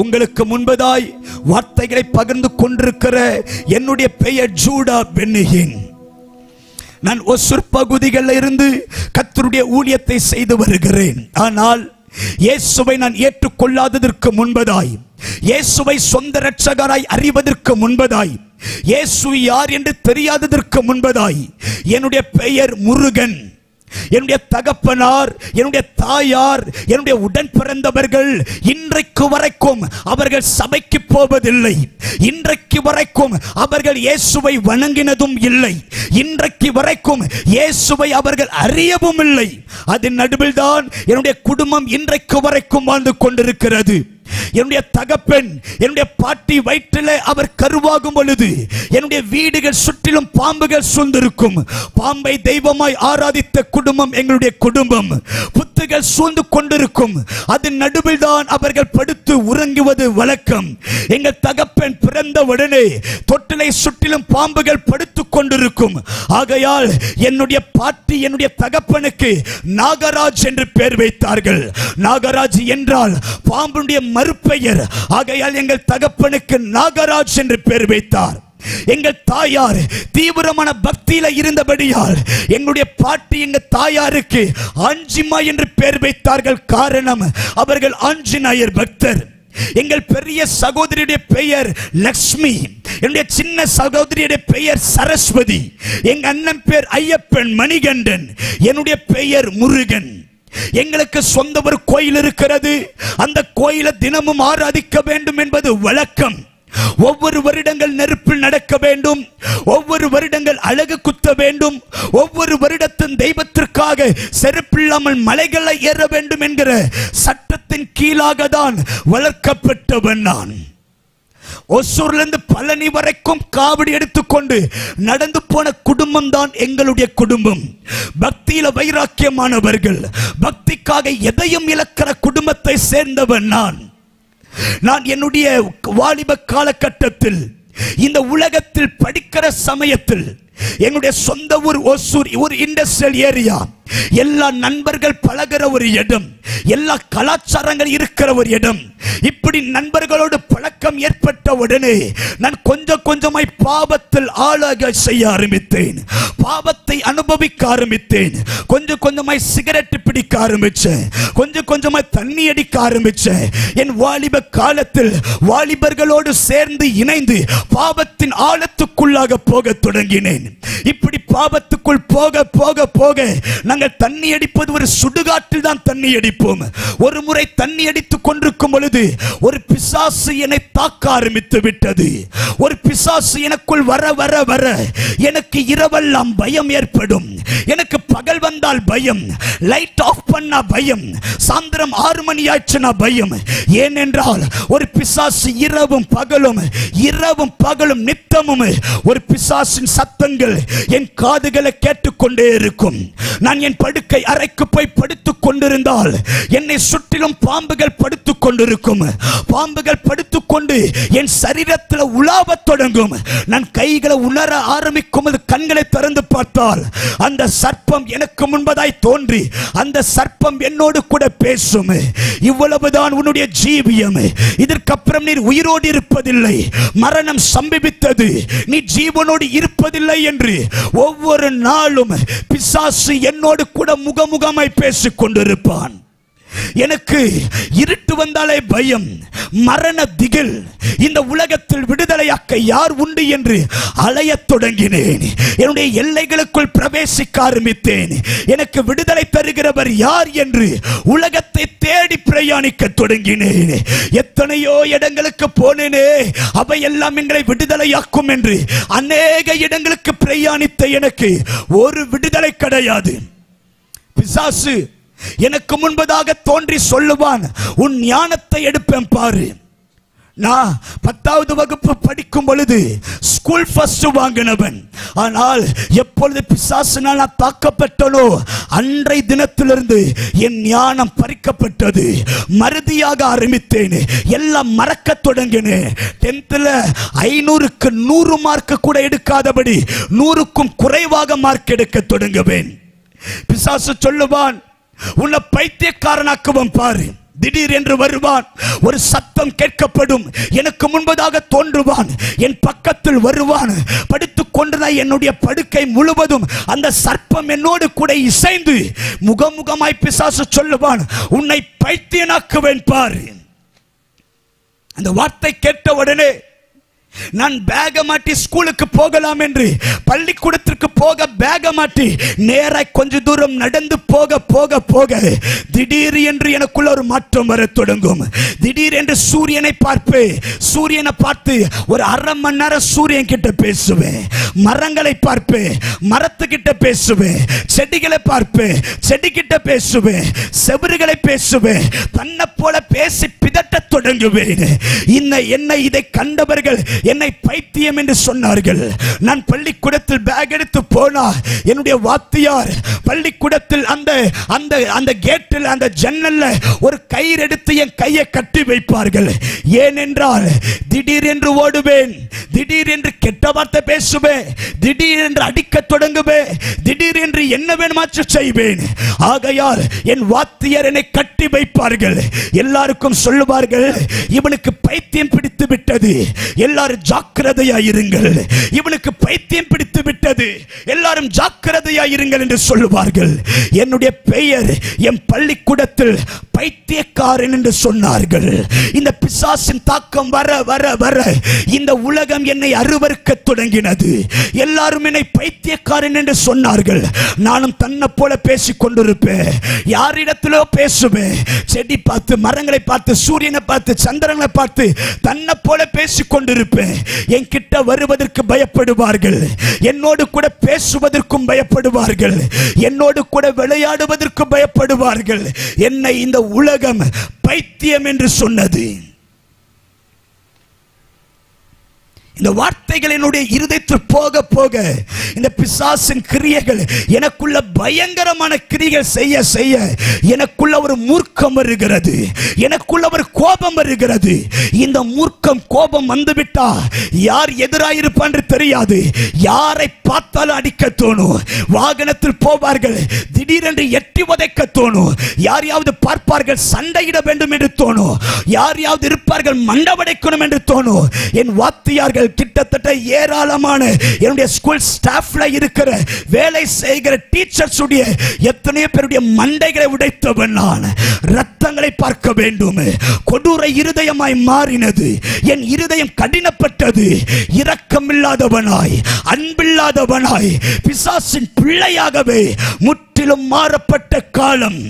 உங்களுக்கு முன்பதாய் வார்த்தைகளை பகிர்ந்து கொண்டிருக்கிற என்னுடைய பெயர் ஜூடா பென்னிகின். நான் ஒசூர் பகுதிகளில் இருந்து கர்த்தருடைய ஊழியத்தை செய்து வருகிறேன். ஆனால் இயேசுவை நான் ஏற்றுக்கொள்ளாததற்கு முன்பதாய், இயேசுவை சொந்த இரட்சகராய் அறிவதற்கு முன்பதாய், இயேசு யார் என்று தெரியாததற்கு முன்பதாய் என்னுடைய பெயர் முருகன். என்னுடைய தகப்பனார், என்னுடைய தாயார், என்னுடைய உடன் பிறந்தவர்கள் இன்றைக்கு வரைக்கும் அவர்கள் சபைக்கு போவதில்லை. இன்றைக்கு வரைக்கும் அவர்கள் இயேசுவை வணங்கினதும் இல்லை. இன்றைக்கு வரைக்கும் இயேசுவை அவர்கள் அறியவும் இல்லை. அதன் நடுவில் தான் என்னுடைய குடும்பம் இன்றைக்கு வரைக்கும் வாழ்ந்து கொண்டிருக்கிறது. என்னுடைய தகப்பன், என்னுடைய பாட்டி வயிற்றிலே அவர் கருவாகும் பொழுது என்னுடைய வீடுகள் சுற்றிலும் பாம்புகள் சூழ்ந்திருக்கும். பாம்பை தெய்வமாய் ஆராதித்த குடும்பம் எங்களுடைய குடும்பம். புத்துகள் சூழ்ந்து கொண்டிருக்கும். அதன் நடுவில் தான் அவர்கள் படுத்து உறங்குவது வழக்கம். எங்கள் தகப்பன் பிறந்த உடனே தொட்டிலை சுற்றிலும் பாம்புகள் படுத்துக் கொண்டிருக்கும். ஆகையால் என்னுடைய பாட்டி என்னுடைய தகப்பனுக்கு நாகராஜ் என்று பெயர் வைத்தார்கள். நாகராஜ் என்றால் பாம்புடைய மறுபெயர். ஆகையால் எங்கள் தகப்பனுக்கு நாகராஜ் என்று பெயர் வைத்தார். எங்கள் தாயார் தீவிரமான பக்தியில இருந்தபடியால் எங்களுடைய பாட்டி எங்கள் தாயாருக்கு ஆஞ்சிமா என்று பெயர் வைத்தார்கள். காரணம், அவர்கள் ஆஞ்சநேயர் பக்தர். எங்கள் பெரிய சகோதரியுடைய பெயர் லக்ஷ்மி. என்னுடைய சின்ன சகோதரியுடைய பெயர் சரஸ்வதி. எங்க அண்ணன் பெயர் ஐயப்பன் மணிகண்டன். என்னுடைய பெயர் முருகன். எங்களுக்கு சொந்த ஒரு கோயில் இருக்கிறது. அந்த கோயிலை தினமும் ஆராதிக்க வேண்டும் என்பது வழக்கம். ஒவ்வொரு வருடங்கள் நெருப்பில் நடக்க வேண்டும். ஒவ்வொரு வருடங்கள் அழகு குத்த வேண்டும். ஒவ்வொரு வருடத்தின் தெய்வத்திற்காக செருப்பில்லாமல் மலைகளை ஏற வேண்டும் என்கிற சட்டத்தின் கீழாக தான் வளர்க்கப்பட்டவன் நான். ஒசூர்லிருந்து பழனி வரைக்கும் காவடி எடுத்துக்கொண்டு நடந்து போன குடும்பம் தான் எங்களுடைய குடும்பம். பக்தியில வைராக்கியமானவர்கள், பக்திக்காக எதையும் இழக்கிற குடும்பத்தை சேர்ந்தவன் நான். என்னுடைய வாலிப காலகட்டத்தில் இந்த உலகத்தில் படிக்கிற சமயத்தில் என்னுடைய சொந்த ஊர் ஒசூர், ஒரு இண்டஸ்ட்ரியல் ஏரியா, எல்லா நண்பர்கள் பழகிற ஒரு இடம், எல்லா கலாச்சாரங்கள் இருக்கிற ஒரு இடம். இப்படி நண்பர்களோடு பழக்கம் ஏற்பட்ட உடனே நான் கொஞ்சம் கொஞ்சமாய் பாவத்தில் ஆளாக செய்ய ஆரம்பித்தேன். பாவத்தை அனுபவிக்க ஆரம்பித்தேன். கொஞ்சம் கொஞ்சமாய் சிகரெட் பிடிக்க ஆரம்பிச்சேன். கொஞ்சம் கொஞ்சமாய் தண்ணி அடிக்க ஆரம்பிச்சேன். என் வாலிப காலத்தில் வாலிபர்களோடு சேர்ந்து இணைந்து பாவத்தின் ஆழத்துக்குள்ளாக போக தொடங்கினேன். இப்படி பாவத்துக்குள் போக போக போக நாங்கள் தண்ணி அடிப்பது ஒரு சுடுகாட்டில் தான் தண்ணி அடிப்போம். ஒரு முறை தண்ணி அடித்துக் கொண்டிருக்கும் பொழுது ஒரு பிசாசு என்னை தாக்க ஆரம்பித்து விட்டது. ஒரு பிசாசு எனக்குள் வர வர வர எனக்கு இரவெல்லாம் பயம் ஏற்படும். எனக்கு பகல் வந்தால் பயம், லைட் ஆஃப் பண்ணா பயம், சாயந்திரம் 6 மணி ஆச்சுனா பயம். ஏனென்றால் ஒரு பிசாசு இரவும் பகலும் நித்தமும் ஒரு பிசாசின் சத்தங்கள் என் காதுகளை கேட்டுக்கொண்டே இருக்கும். நான் என் படுக்கை அறைக்கு போய் படுத்துக் கொண்டிருந்தால் என்னை சுற்றிலும் பாம்புகள் படுத்துக் கொண்டிருக்கும். பாம்புகள் படுத்துக்கொண்டு என் சரீரத்தில் உலாவத் தொடங்கும். நான் கைகளை உணர ஆரம்பிக்கும் போது கண்களை திறந்து பார்த்தால் அந்த சர்ப்பம் எனக்கு முன்பதாய் தோன்றி அந்த சர்ப்பம் என்னோடு கூட பேசும். இவ்வளவுதான் உன்னுடைய ஜீவியம். இதற்கப்புறம் நீர் உயிரோடு இருப்பதில்லை, மரணம் சம்பவித்தது, நீ ஜீவனோடு இருப்பதில்லை என்று ஒவ்வொரு நாளும் பிசாசு என்னோடு கூட முகமுகமாய் பேசிக் கொண்டிருப்பான். எனக்கு இருட்டு வந்தாலே பயம், மரண திகில். இந்த உலகத்தில் விடுதலையாக்க யார் உண்டு என்று அலையத் தொடங்கினேன். என்னுடைய எல்லைகளுக்குள் பிரவேசிக்க ஆரம்பித்தேன். எனக்கு விடுதலை தருகிறவர் யார் என்று உலகத்தை தேடி பிரயாணிக்க தொடங்கினேன். எத்தனையோ இடங்களுக்கு போனேனே, அவையெல்லாம் எங்களை விடுதலையாக்கும் என்று அநேக இடங்களுக்கு பிரயாணித்த எனக்கு ஒரு விடுதலை கிடையாது. பிசாசு எனக்கு முன்பதாக தோன்றி சொல்லுவான், உன் ஞானத்தை எடுப்பேன் பாரு. நான் 10வது வகுப்பு படிக்கும் பொழுது ஸ்கூல் ஃபர்ஸ்ட் வாங்கினவன். ஆனால் எப்பொழுது பிசாசினால் நான் தாக்கப்பட்டனோ அன்றைய தினத்திலிருந்து என் ஞானம் பறிக்கப்பட்டது. மறதியாக ஆரம்பித்தேன், எல்லாம் மறக்க தொடங்கினேன். 10th 500க்கு 100 மார்க் கூட எடுக்காதபடி 100க்கும் குறைவாக மார்க் எடுக்க தொடங்குவேன். பிசாசு சொல்லுவான், உன்னை பைத்தியக்காரனாக்குவன் பாரு. திடீர் என்று வருவான். ஒரு சத்தம் கேட்கப்படும். எனக்கு முன்பதாக தோன்றுவான். என் பக்கத்தில் வருவான். படுத்துக் கொண்டு என்னுடைய படுக்கை முழுவதும் அந்த சர்ப்பம் என்னோடு கூட இசைந்து முகமுகமாய் பிசாசு சொல்லுவான், உன்னை பைத்தியனாக்குவேன் பார். அந்த வார்த்தை கேட்ட உடனே நான் பேக மாட்டி ஸ்கூலுக்கு போகலாம் என்று பள்ளிக்கூடத்திற்கு போக பேக மாட்டி நேராய் கொஞ்ச தூரம் நடந்து போக போக போக திடீர் என்று எனக்குள்ள ஒரு மாற்றம் வர தொடங்கும். திடீர் என்று சூரியனை பார்ப்பேன். சூரியனை பார்த்து ஒரு அரை மணி நேரம் சூரியன் கிட்ட பேசுவேன். மரங்களை பார்ப்பேன், மரத்துக்கிட்ட பேசுவேன். செடிகளை பார்ப்பேன், செடி கிட்ட பேசுவேன். செவறுகளை பேசுவேன். தன்னை போல பேசி பிதட்ட தொடங்குவேன். என்னை இதை கண்டவர்கள் என்னை பைத்தியம் என்று சொன்னார்கள். நான் பள்ளிக்கூடத்தில் பேக் எடுத்து போனா என்னுடைய வாத்தியார் பள்ளிக்கூடத்தில் அந்த கேட்டில் அந்த ஜன்னல்ல ஒரு கயிறு எடுத்து என் கையை கட்டி வைப்பார்கள். ஏனென்றால் திடீர் என்று ஓடுவேன், திடீர் என்று கெட்ட வார்த்தை பேசுவேன், திடீர் என்று அடிக்க தொடங்குவேன், திடீர் என்று என்ன வேணுமாச்சு செய்வேன். ஆகையால் என் வாத்தியார் என்னை கட்டி வைப்பார்கள். எல்லாருக்கும் சொல்லுவார்கள், இவனுக்கு பைத்தியம் பிடித்து விட்டது, எல்லாரும் ஜாக்கிரதையாயிருங்கள், இவனுக்கு பைத்தியம் பிடித்து விட்டது, எல்லாரும் ஜாக்கிரதையாயிருங்கள் என்று சொல்லுவார்கள். என்னுடைய பெயர் என் பள்ளிக்கூடத்தில் பைத்தியக்காரன் என்று சொன்னார்கள். இந்த பிசாசின் தாக்கம் வர வர வர இந்த உலகம் என்னை அருவருக்க தொடங்கினது. எல்லாரும் என்னை பைத்தியக்காரன் என்று சொன்னார்கள். நானும் தன்னை போல பேசிக் கொண்டிருப்பேன். யாரிடத்திலோ பேசுவேன். செடி பார்த்து, மரங்களை பார்த்து, சூரியனை பார்த்து, சந்திரனை பார்த்து தன்னை போல பேசிக் கொண்டிருப்பேன். என் கிட்ட வருவதற்கு பயப்படுவார்கள். என்னோடு கூட பேசுவதற்கும் பயப்படுவார்கள். என்னோடு கூட விளையாடுவதற்கு பயப்படுவார்கள். என்னை இந்த உலகம் பைத்தியம் என்று சொன்னது. இந்த வார்த்தைகள் என்னுடைய இருதயத்தில் போக போக இந்த பிசாசின் கிரியைகள் எனக்குள்ள பயங்கரமான கிரியைகள் செய்ய செய்ய எனக்குள்ள ஒரு மூர்க்கம் வருகிறது, எனக்குள்ள ஒரு கோபம் வருகிறது. இந்த மூர்க்கம் கோபம் வந்துவிட்டா யார் எதிராயிருப்பான் தெரியாது. யாரை பார்த்தாலும் அடிக்க தோணும். வாகனத்தில் போவார்கள், திடீரென்று எட்டி உதைக்க தோணும். யாரையாவது பார்ப்பார்கள், சண்டையிட வேண்டும் என்று தோணும். யாரையாவது இருப்பார்கள், மண்டவடைக்கணும் என்று தோணும். என் வாத்தியார்கள் கிட்டத்தட்ட ஏராளமான என்னுடைய ஸ்கூல் ஸ்டாஃப்ல இருக்கிற வேலை செய்கிற டீச்சர்ஸ் உடைய எத்தனையோ பேருடைய மண்டைகளை உடைத்தவன் நான். ரத்தங்களை பார்க்க வேண்டும். கொடூர இருதயமாய் மாறினது. என் இருதயம் கடினப்பட்டது. இரக்கமில்லாதவனாய், அன்பில்லாதவனாய், பிசாசின் பிள்ளையாகவே முற்றிலும் மாறப்பட்ட காலம்.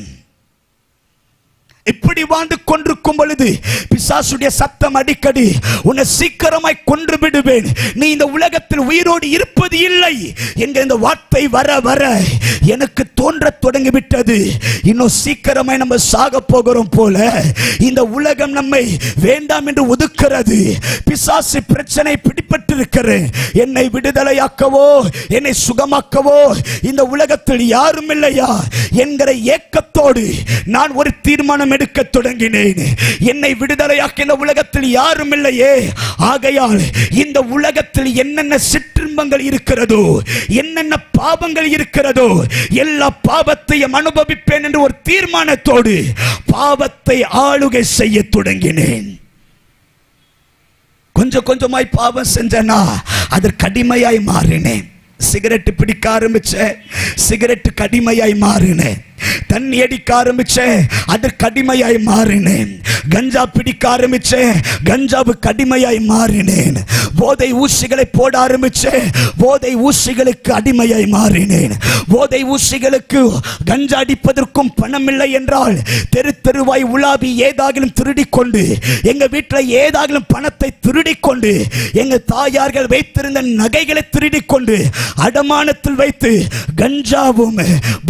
இப்படி வாழ்ந்து கொண்டிருக்கும் பொழுது பிசாசுடைய சத்தம் அடிக்கடி, உன்னை சீக்கிரமாய் கொன்று விடுவேன், நீ இந்த உலகத்தில் உயிரோடு இருப்பது இல்லை என்கிற இந்த வார்த்தை வர வர எனக்கு தோன்ற தொடங்கிவிட்டது. இன்னும் சீக்கிரமாய் நம்ம சாக போகிறோம் போல. இந்த உலகம் நம்மை வேண்டாம் என்று ஒதுக்கிறது. பிசாசு பிரச்சனை பிடிபட்டிருக்கிறேன். என்னை விடுதலையாக்கவோ, என்னை சுகமாக்கவோ இந்த உலகத்தில் யாரும் இல்லையா என்கிற ஏக்கத்தோடு நான் ஒரு தீர்மானம் எடுக்க தொடங்கினேன். என்னை விடுதலையாக்க இந்த உலகத்தில் யாரும் இல்லையே. ஆகையால் இந்த உலகத்தில் என்னென்ன சிற்றின்பங்கள் இருக்கிறதோ, என்னென்ன பாவங்கள் இருக்கிறதோ, எல்லா பாவத்தையும் அனுபவிப்பேன் என்று ஒரு தீர்மானத்தோடு பாவத்தை ஆளுகை செய்ய தொடங்கினேன். கொஞ்சம் கொஞ்சமாய் பாவம் செஞ்சனா அதற்கு அடிமையாய் மாறினேன். சிகரெட் பிடிக்க ஆரம்பிச்சேன், சிகரெட் கடிமையாய் மாறினேன். தண்ணி அடிக்க ஆரம்பிச்சேன், அதற்கு அடிமையாய் மாறினேன். கஞ்சா பிடிக்க ஆரம்பிச்சேன், கஞ்சாவுக்கு அடிமையாய் மாறினேன். போதை ஊசிகளை போட ஆரம்பிச்சேன், போதை ஊசிகளுக்கு அடிமையாய் மாறினேன். போதை ஊசிகளுக்கு கஞ்சா அடிப்பதற்கும் பணம் இல்லை என்றால் தெரு தெருவாய் உலாவி ஏதாகிலும் திருடிக்கொண்டு, எங்க வீட்டில் ஏதாகிலும் பணத்தை திருடிக்கொண்டு, எங்க தாயார்கள் வைத்திருந்த நகைகளை திருடிக்கொண்டு அடமானத்தில் வைத்து கஞ்சாவும்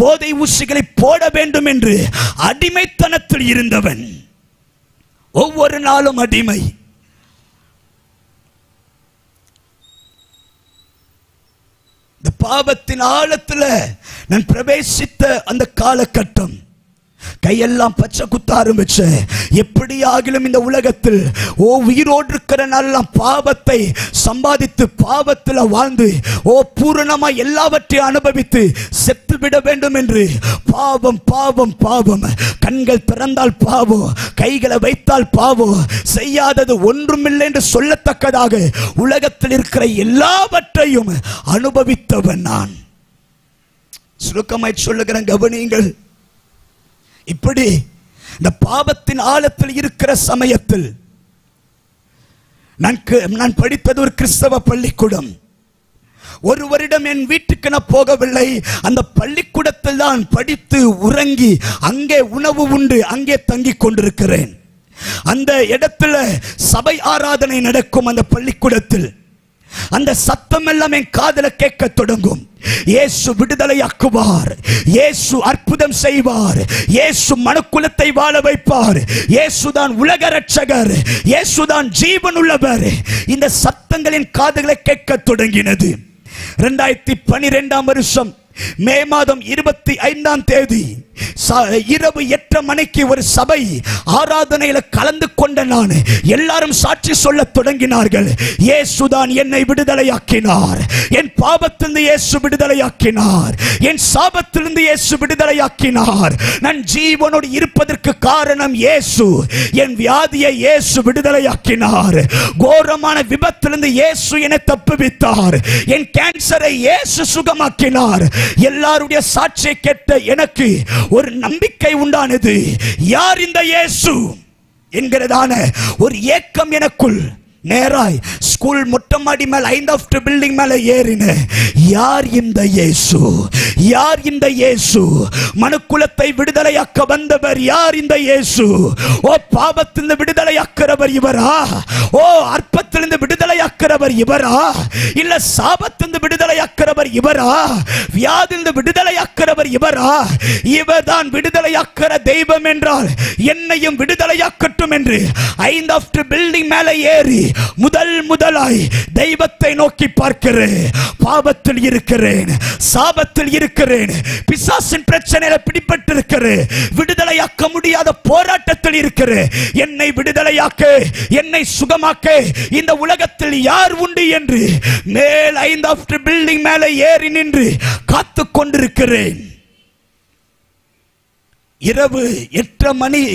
போதை ஊசிகளை போட வேண்டும் என்று அடிமைத்தனத்தில் இருந்தவன். ஒவ்வொரு நாளும் அடிமை. இந்த பாவத்தின் ஆழத்தில் நான் பிரவேசித்த அந்த காலகட்டம் கையெல்லாம் பச்சை குத்த ஆரம்பிச்ச. எப்படி ஆகிலும் இந்த உலகத்தில் உயிரோடு இருக்கிற நாளெல்லாம் பாவத்தை சம்பாதித்து பாவத்தில் வாழ்ந்து பூரணமா எல்லாவற்றையும் அனுபவித்து செத்து விட வேண்டும் என்று பாவம் பாவம் பாவம். கண்கள் திறந்தால் பாவம், கைகளை வைத்தால் பாவம், செய்யாதது ஒன்றுமில்லை என்று சொல்லத்தக்கதாக உலகத்தில் இருக்கிற எல்லாவற்றையும் அனுபவித்தவன் நான். சுருக்கமாய் சொல்லுகிறேன், கவனியுங்கள். இப்படி இந்த பாவத்தின் ஆழத்தில் இருக்கிற சமயத்தில் நான் படித்தது ஒரு கிறிஸ்தவ பள்ளிக்கூடம். ஒரு வருடம் என் வீட்டுக்கு நான் போகவில்லை. அந்த பள்ளிக்கூடத்தில் தான் படித்து உறங்கி அங்கே உணவு உண்டு அங்கே தங்கிக் கொண்டிருக்கிறேன். அந்த இடத்துல சபை ஆராதனை நடக்கும். அந்த பள்ளிக்கூடத்தில் அந்த சத்தம் எல்லாம் என் காதுல கேட்க தொடங்கும். இயேசு விடுதலையாக்குவார், இயேசு அற்புதம் செய்வார், இயேசு மனுக்குலத்தை வாழ வைப்பார், இயேசுதான் உலக ரட்சகர், இயேசுதான் ஜீவன் உள்ளவர். இந்த சத்தங்களின் காதுகளை கேட்க தொடங்கினது. 2012 வருஷம் மே மாதம் 25ஆம் தேதி இரவு 8 மணிக்கு ஒரு சபை ஆராதனையில கலந்து கொண்ட நான். எல்லாரும் சாட்சி சொல்ல தொடங்கினார்கள். இயேசுதான் என்னை விடுதலையாக்கினார், என் பாவத்திலிருந்து இயேசு விடுதலையாக்கினார், என் சாபத்திலிருந்து இயேசு விடுதலையாக்கினார், நான் ஜீவனோடு இருப்பதற்கு காரணம் இயேசு, என் வியாதியை இயேசு விடுதலையாக்கினார், கோரமான விபத்திலிருந்து இயேசு என்னை தப்புவித்தார், என் கேன்சரை இயேசு சுகமாக்கினார். எல்லாருடைய சாட்சியை கேட்ட எனக்கு ஒரு நம்பிக்கை உண்டானது. யார் இந்த இயேசு என்கிறதான ஒரு ஏக்கம் எனக்குள். நேராய் ஸ்கூல் மொட்டை மாடி மேல 5th பில்டிங் மேல ஏறின. யார் இந்த இயேசு? யார் இந்த இயேசு? மனுக்குலத்தை விடுதலையாக்க வந்தவர் யார் இந்த இயேசு? ஓ, பாவத்திலிருந்து விடுதலையாக்கிறவர் இவரா? ஓ, அற்பத்திலிருந்து விடுதலையாக்கிறவர் இவரா? இல்ல சாபத்திலிருந்து விடுதலையாக்கிறவர் இவரா? வியாதிலிருந்து விடுதலையாக்கிறவர் இவரா? இவர்தான் விடுதலையாக்கிற தெய்வம் என்றால் என்னையும் விடுதலையாக்கட்டும் என்று 5th பில்டிங் மேல ஏறி முதலாய் தெய்வத்தை நோக்கி பார்க்கிறேன். பாவத்தில் இருக்கிறேன், சாபத்தில் இருக்கிறேன், பிசாசின் பிரச்சனையில பிடிபட்டிருக்கிறேன், விடுதலையாக்க முடியாத போராட்டத்தில் இருக்கிறேன். என்னை விடுதலையாக்க, என்னை சுகமாக்க இந்த உலகத்தில் யார் உண்டு என்று மேல் 5th பில்டிங் மேல ஏறி நின்று காத்து கொண்டிருக்கிறேன். இரவு 8 மணி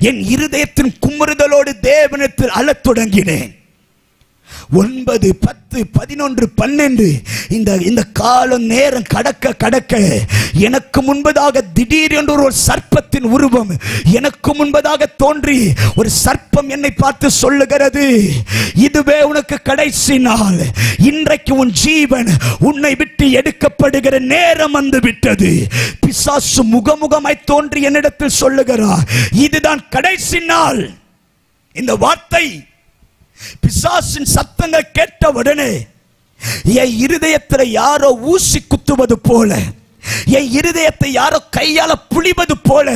என் இருதயத்தின் குமுறுதலோடு தேவனிடத்தில் அழத் தொடங்கினேன். 9, 10, 11, 12 இந்த காலம் நேரம் கடக்க எனக்கு முன்பதாக திடீரென்று ஒரு சர்ப்பத்தின் உருவம் எனக்கு முன்பதாக தோன்றி ஒரு சர்ப்பம் என்னை பார்த்து சொல்லுகிறது, இதுவே உனக்கு கடைசி நாள், இன்றைக்கு உன் ஜீவன் உன்னை விட்டு எடுக்கப்படுகிற நேரம் வந்து விட்டது. பிசாசு முகமுகமாய் தோன்றி என்னிடத்தில் சொல்லுகிறார், இதுதான் கடைசி நாள். இந்த வார்த்தை பிசாசின் சத்தங்கள் கேட்ட உடனே என் இருதயத்தில் யாரோ ஊசி குத்துவது போல, என் இருதயத்தை யாரோ கையால புளிவது போல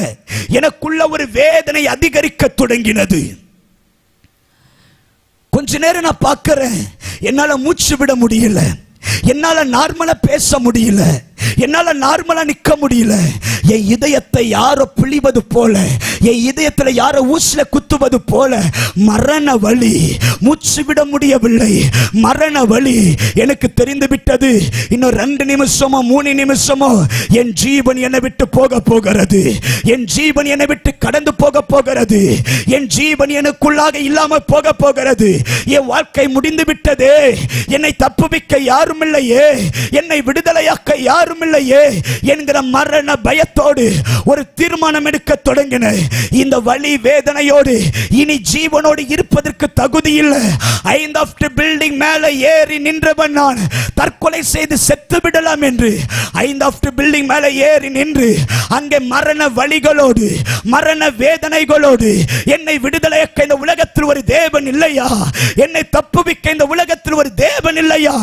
எனக்குள்ள ஒரு வேதனை அதிகரிக்க தொடங்கினது. கொஞ்ச நேரம் நான் பார்க்கிறேன், என்னால மூச்சு விட முடியல, என்னால நார்மலா பேச முடியல, என்னால நார்மலா நிக்க முடியல. என் இதயத்தை யாரோ பிழிவது போல, என் இதயத்துல யாரோ ஊசில குத்துவது போல மரண வலி, மூச்சு விட முடியவில்லை, மரண வலி எனக்கு தெரிந்து விட்டது. இன்னும் 2 நிமிஷமோ 3 நிமிஷமோ என் ஜீவன் என்னை விட்டு போக போகிறது, என் ஜீவன் என்னை விட்டு கடந்து போக போகிறது, என் ஜீவன் எனக்குள்ளாக இல்லாம போக போகிறது, என் வாழ்க்கை முடிந்து விட்டதே, என்னை தப்புவிக்க யாரும் இல்லையே, என்னை விடுதலையாக்க யாரும் இல்லையே என்கிற மரண பயத்தோடு ஒரு தீர்மானம் எடுக்க தொடங்கின. இந்த வலி வேதனையோடு இனி ஜீவனோடு இருப்பதற்கு தகுதி இல்லை. 5th பில்டிங் மேல ஏறி நின்றவன் நான் தற்கொலை செய்து செத்து விடலாம் என்று 5th பில்டிங் மேல ஏறி நின்று அங்கே மரண வலிகளோடு மரண வேதனைகளோடு என்னை விடுதலையாக்க இந்த உலகத்தில் உலகத்தில் ஒரு தேவன் இல்லையா, என்னை தப்புவிக்க இந்த உலகத்தில் ஒரு தேவன் இல்லையா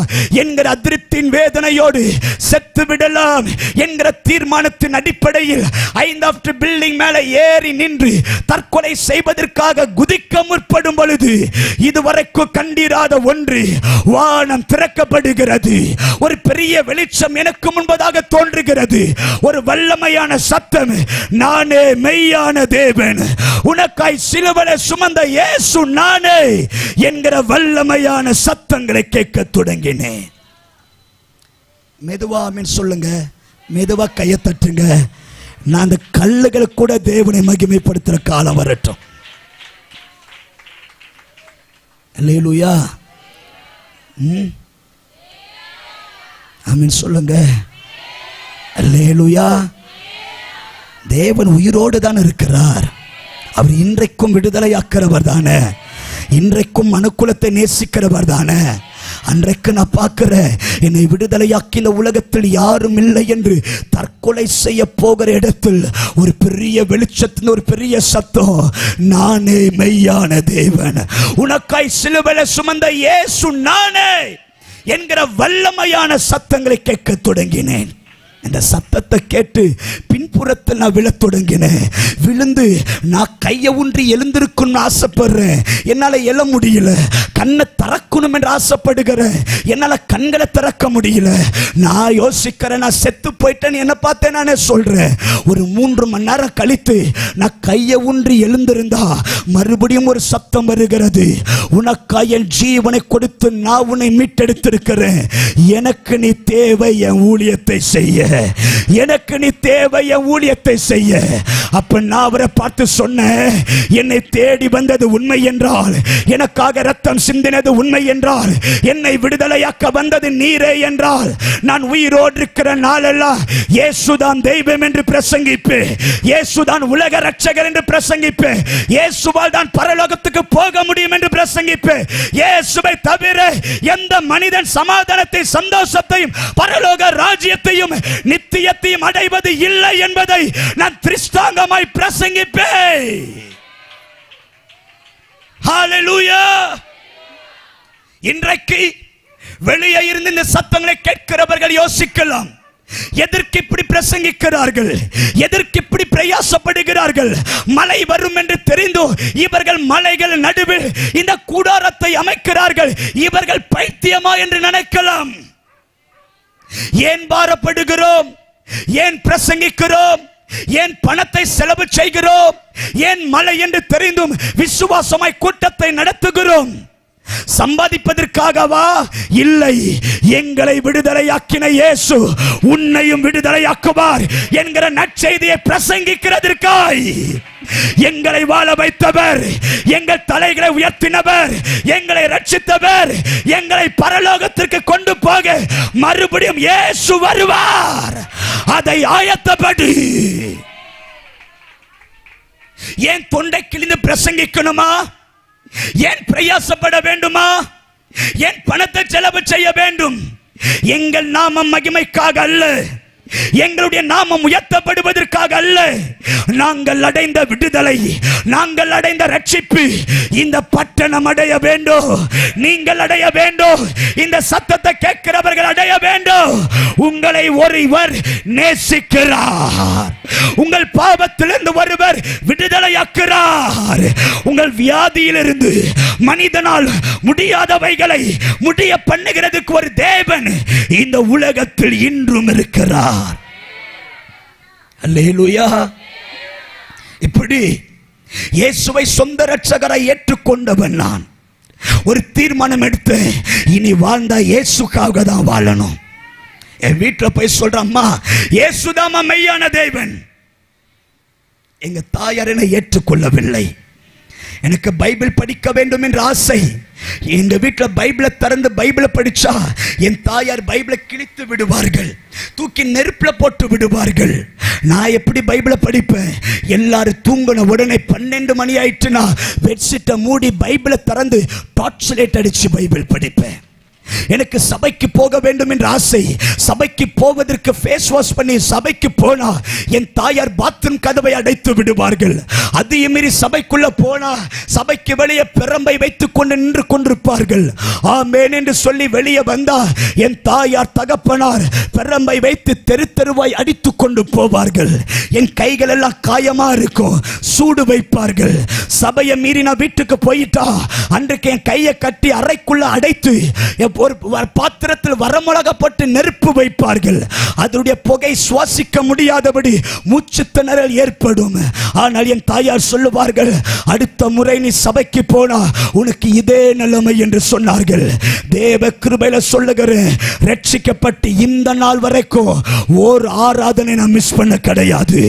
என்கிற அதிருப்தியின் வேதனையோடு செத்து விடலாம் என்கிற தீர்மானத்தின் அடிப்படையில் 5th பில்டிங் மேலே ஏறி நின்று தற்கொலை செய்வதற்காக குதிக்க முற்படும் பொழுது இதுவரைக்கும் கண்டிராத ஒன்று வானம் திறக்கப்படுகிறது. ஒரு பெரிய வெளிச்சம் எனக்கு முன்பதாக தோன்றுகிறது. ஒரு வல்லமையான சத்தம், நானே மெய்யான தேவன், உனக்காய் சிலுவையிலே சுமந்த இயேசு நானே என்கிற வல்லமையான சத்தங்களை கேட்க தொடங்கினேன். மெதுவா ஆமென் சொல்லுங்க, மெதுவா கையை தட்டுங்க. நான் அந்த கல்லுகளை கூட தேவனை மகிமைப்படுத்துற காலம் வரட்டும். அல்லேலூயா. ஆமென் சொல்லுங்க. அல்லேலூயா. தேவன் உயிரோடு தான் இருக்கிறார். அவர் இன்றைக்கும் விடுதலையாக்கிறவர் தானே, இன்றைக்கும் மனுக்குலத்தை நேசிக்கிறவர் தானே. அன்றைக்கு நான் பார்க்கிறேன், என்னை விடுதலையாக்கி இந்த உலகத்தில் யாரும் இல்லை என்று தற்கொலை செய்ய போகிற இடத்தில் ஒரு பெரிய வெளிச்சத்தின் ஒரு பெரிய சத்தம், நானே மெய்யான தேவன், உனக்காய் சிலுவையிலே சுமந்த இயேசு நானே என்கிற வல்லமையான சத்தங்களை கேட்க தொடங்கினேன். இந்த சத்தத்தை கேட்டு பின்புறத்தில் நான் விழத் தொடங்கினேன். விழுந்து நான் கையை ஊன்றி எழுந்திருக்கணும்னு ஆசைப்படுறேன், என்னால் எழ முடியல. கண்ணை திறக்கணும் என்று ஆசைப்படுகிறேன், என்னால் கண்களை திறக்க முடியல. நான் யோசிக்கிறேன், நான் செத்து போயிட்டேன்னு என்ன பார்த்தேன் நானே சொல்றேன். ஒரு 3 மணி நேரம் கழித்து நான் கையை ஊன்றி எழுந்திருந்தா மறுபடியும் ஒரு சத்தம் வருகிறது, உனக்காய் என் ஜீவனை கொடுத்து நான் உன்னை மீட்டெடுத்திருக்கிறேன், எனக்கு நீ தேவை என் ஊழியத்தை செய்ய, எனக்கு நீ தேவை என் ஊழியத்தை செய்ய. அப்ப நான் அவரை பார்த்து சொன்னேன், என்னை தேடி வந்தது உண்மை என்றால், எனக்காக ரத்தம் சிந்தினது உண்மை என்றால், என்னை விடுதலையாக்க வந்தது நீரே என்றால், நான் உயிரோடு இருக்கிற நாளெல்லாம் இயேசுதான் தெய்வம் என்று பிரசங்கிப்பேன், இயேசுதான் உலக ரட்சகர் என்று பிரசங்கிப்பேன், இயேசுவால் தான் பரலோகத்துக்கு போக முடியும் என்று பிரசங்கிப்பேன். இயேசுவை தவிர எந்த மனிதன் சமாதானத்தை, சந்தோஷத்தையும், பரலோக ராஜ்யத்தையும், நித்தியத்தையும் அடைவது இல்லை என்பதை நான் திரிஷ்டாங்கமாய் பிரசங்கிப்பேன். ஹல்லேலூயா. இன்றைக்கு வெளியே இருந்து இந்த சத்தங்களை கேட்கிறவர்கள் யோசிக்கலாம், எதற்கு இப்படி பிரசங்கிக்கிறார்கள், எதற்கு இப்படி பிரயாசப்படுகிறார்கள்? மழை வரும் என்று தெரிந்தோ இவர்கள் மலைகள் நடுவில் இந்த கூடாரத்தை அமைக்கிறார்கள், இவர்கள் பைத்தியமா என்று நினைக்கலாம். ஏன் பாரப்படுகிறோம்? ஏன் பிரசங்கிக்கிறோம்? ஏன் பணத்தை செலவு செய்கிறோம்? ஏன் மழை என்று தெரிந்தும் விசுவாசமாய் கூட்டத்தை நடத்துகிறோம்? சம்பாதிப்பதற்காகவா? இல்லை, எங்களை விடுதலையாக்கின இயேசு உன்னையும் விடுதலையாக்குவார் என்கிற நற்செய்தியை பிரசங்கிக்கிறதற்காய். எங்களை வாழ வைத்தவர், எங்கள் தலைகளை உயர்த்தினவர், எங்களை ரட்சித்தவர், எங்களை பரலோகத்திற்கு கொண்டு போக மறுபடியும் இயேசு வருவார். அதை ஆயத்தப்படு. ஏன் தொண்டை கிழிந்து பிரசங்கிக்கணுமா? ஏன் பிரயாசப்பட வேண்டுமா? ஏன் பணத்தை செலவு செய்ய வேண்டும்? எங்கள் நாமம் மகிமைக்காக அல்ல, எங்களுடைய நாமம் உயர்த்தப்படுவதற்காக அல்ல. நாங்கள் அடைந்த விடுதலை, நாங்கள் அடைந்த ரட்சிப்பு இந்த பட்டணம் அடைய வேண்டும், நீங்கள் அடைய வேண்டும், இந்த சத்தத்தை கேட்கிறவர்கள் அடைய வேண்டும். உங்களை ஒருவர் நேசிக்கிறார், உங்கள் பாவத்திலிருந்து ஒருவர் விடுதலையாக்குறார், உங்கள் வியாதியிலிருந்து, மனிதனால் முடியாதவைகளை முடிய பண்ணுகிறதுக்கு ஒரு தேவன் இந்த உலகத்தில் இன்றும் இருக்கிறார். அல்லேலூயா. இப்படி இயேசுவை சொந்த ரட்சகரை ஏற்றுக்கொண்டவன் நான் ஒரு தீர்மானம் எடுத்தேன், இனி வாழ்ந்தா இயேசுக்காக தான் வாழணும். என் வீட்டில் போய் சொல்றேன், அம்மா இயேசுதாமா மெய்யான தேவன். எங்க தாயார் என்னை ஏற்றுக்கொள்ளவில்லை. எனக்கு பைபிள் படிக்க வேண்டும் என்ற ஆசை. எங்க வீட்டில் பைபிளை திறந்து பைபிளை படிச்சா என் தாயார் பைபிளை கிழித்து விடுவார்கள், தூக்கி நெருப்புல போட்டு விடுவார்கள். நான் எப்படி பைபிளை படிப்பேன்? எல்லாரும் தூங்கின உடனே 12 மணி ஆயிட்டுனா பெட்ஷீட்டை மூடி பைபிளை திறந்து டார்ச் லைட் அடிச்சு பைபிள் படிப்பேன். எனக்கு சபைக்கு போக வேண்டும் என்ற ஆசை. சபைக்கு போவதற்கு ஃபேஸ் வாஷ் பண்ணி சபைக்கு போனா என் தாயார் பாத்ரூம் கதவை அடைத்து விடுவார்கள். அதையும் மீறி சபைக்குள்ள போனா சபைக்கு வெளியே பெரம்பை வைத்துக் கொண்டு நின்று கொண்டிருப்பார்கள். ஆமென் என்று சொல்லி வெளியே வந்தா என் தாயார் தகப்பனார் பெரம்பை வைத்து தெரு தெருவாய் அடித்துக் கொண்டு போவார்கள். என் கைகள் எல்லாம் காயமா இருக்கும், சூடு வைப்பார்கள். சபையை மீறி நான் வீட்டுக்கு போயிட்டா அன்றைக்கு என் கையை கட்டி அறைக்குள்ள அடைத்து ஒரு பாத்திரத்தில் வரமிளகப்பட்டு நெருப்பு வைப்பார்கள். அதனுடைய புகை சுவாசிக்க முடியாதபடி மூச்சு திணறல் ஏற்படும். ஆனால் என் தாயார் சொல்லுவார்கள், அடுத்த முறை நீ சபைக்கு போனா உனக்கு இதே நிலைமை என்று சொன்னார்கள். தேவ கிருபையில சொல்லுகிறேன், ரட்சிக்கப்பட்டு இந்த நாள் வரைக்கும் ஒரு ஆராதனை நான் மிஸ் பண்ண கிடையாது.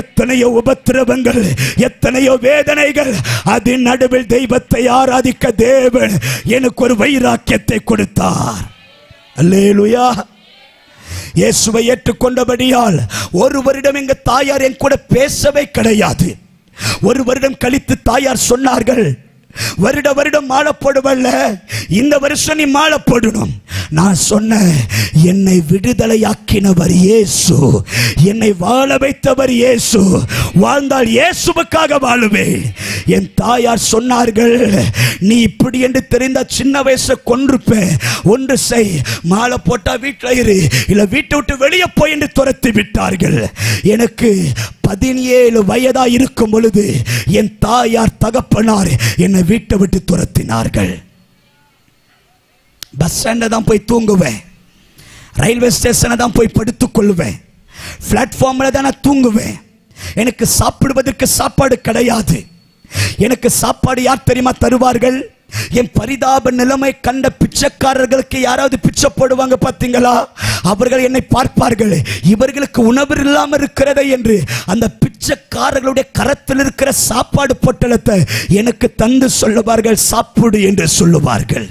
எத்தனையோ உபத்திரவங்கள், எத்தனையோ வேதனைகள், அதன் நடுவில் தெய்வத்தை ஆராதிக்க தேவன் எனக்கு ஒரு வைராக்கியத்தை கொடுத்தார். அல்லேலூயா. இயேசுவை ஏற்றுக்கொண்டபடியால் ஒரு வருடம் எங்க தாயார் என் கூட பேசவே கிடையாது. ஒரு வருடம் கழித்து தாயார் சொன்னார்கள், வருட வருடம் மாலை போடுவல்ல, இந்த வருஷம் நீ மாலை போடணும். நான் சொன்னேன், என்னை விடுதலையாக்கினவர் இயேசு, என்னை வாழ வைத்தவர் இயேசு, வாழ்ந்தால் இயேசுவுக்காக வாழுவேன். என் தாயார் சொன்னார்கள், நீ இப்படி என்று தெரிந்த சின்ன வயசை கொன்றுப்பேன், ஒன்று செய், மாலை போட்டா வீட்டில் இரு, இல்ல வீட்டை விட்டு வெளியே போய் என்று துரத்தி விட்டார்கள். எனக்கு 17 வயதா இருக்கும் பொழுது என் தாயார் தகப்பனார் என்னை வீட்டை விட்டு துரத்தினார்கள். பஸ் ஸ்டாண்ட தான் போய் தூங்குவேன், ரயில்வே ஸ்டேஷனை தான் போய் படுத்துக் கொள்வேன், பிளாட்ஃபார்ம்ல தான் நான் தூங்குவேன். எனக்கு சாப்பிடுவதற்கு சாப்பாடு கிடையாது. எனக்கு சாப்பாடு யார் தெரியுமா தருவார்கள்? என் பரிதாப நிலைமை கண்ட பிச்சைக்காரர்களுக்கு யாராவது பிச்சை போடுவாங்க பார்த்தீங்களா, அவர்கள் என்னை பார்ப்பார்கள், இவர்களுக்கு உணவு இல்லாமல் இருக்கிறதே என்று அந்த பிச்சைக்காரர்களுடைய கரத்தில் இருக்கிற சாப்பாடு பொட்டலத்தை எனக்கு தந்து சொல்லுவார்கள், சாப்பிடு என்று சொல்லுவார்கள்.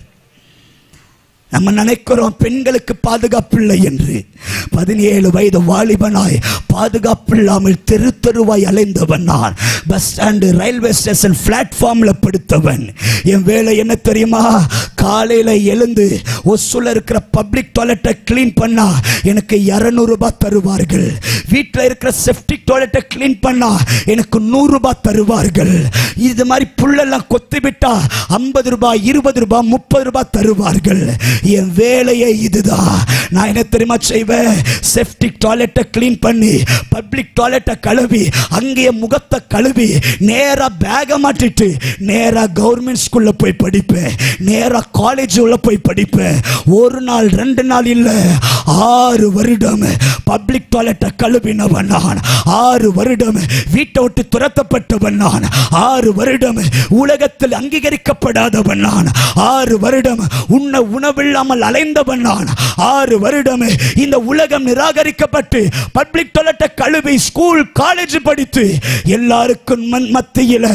நம்ம நினைக்கிறோம் பெண்களுக்கு பாதுகாப்பு இல்லை என்று. 17 வயது வாலிபனாய் பாதுகாப்பு இல்லாமல் தெரு தெருவாய் அலைந்தவன் நான். பஸ் ஸ்டாண்டு, ரயில்வே ஸ்டேஷன், பிளாட்ஃபார்ம்ல படுத்தவன். என் வேலை என்ன தெரியுமா? காலையில எழுந்து ஒசூல இருக்கிற பப்ளிக் டாய்லெட்டை கிளீன் பண்ணா எனக்கு 200 ரூபாய் தருவார்கள். வீட்டில் இருக்கிற செப்டிக் டாய்லெட்டை கிளீன் பண்ணா எனக்கு 100 ரூபாய் தருவார்கள். இது மாதிரி புல்லெல்லாம் கொத்தி விட்டா 50 ரூபாய், 20 ரூபாய், 30 ரூபாய் தருவார்கள். என் வேலையே இதுதான். நான் என்ன தெரியுமா செய்வேன்? செப்டிக் டாய்லெட்டை கிளீன் பண்ணி, பப்ளிக் டாய்லெட்டை கழுவி, அங்கேயே முகத்தை கழுவி, நேரா பேக மாட்டிட்டு நேரா கவர்மெண்ட் ஸ்கூல்ல போய் படிப்பேன், நேரா காலேஜ் உள்ள போய் படிப்பேன். ஒரு நாள் 2 நாள் இல்ல, 6 வருடம் பப்ளிக் டாய்லெட்டை கழுவினவன் நான். 6 வருடம் வீட்டை விட்டு துரத்தப்பட்டவன் நான். 6 வருடம் உலகத்தில் அங்கீகரிக்கப்படாதவன் நான். 6 வருடம் உணவில்லாமல் அலைந்தவன் நான். 6 வருடம் இந்த உலகம் நிராகரிக்கப்பட்டு பப்ளிக் டாய்லெட்டை கழுவி ஸ்கூல் காலேஜ் படித்து எல்லாருக்கும் மத்தியில்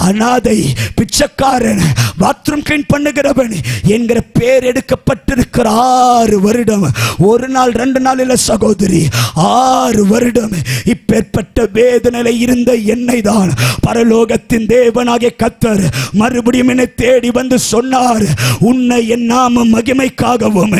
அனாதை, பிச்சைக்காரன், பாத்ரூம் கிளீன் பண்ணுகிறவன் என்கிற பேர் எடுக்கப்பட்டிருக்கிற 6 வருடம். ஒரு நாள் 2 நாள் இல்ல சகோதரி, 6 வருடம் இப்பேற்பட்ட வேதனையில் இருந்த என்னை தான் பரலோகத்தின் தேவனாகிய கர்த்தர் மறுபடியும் என்னை தேடி வந்து சொன்னார், உன்னை என் நாம மகிமைக்காகவும்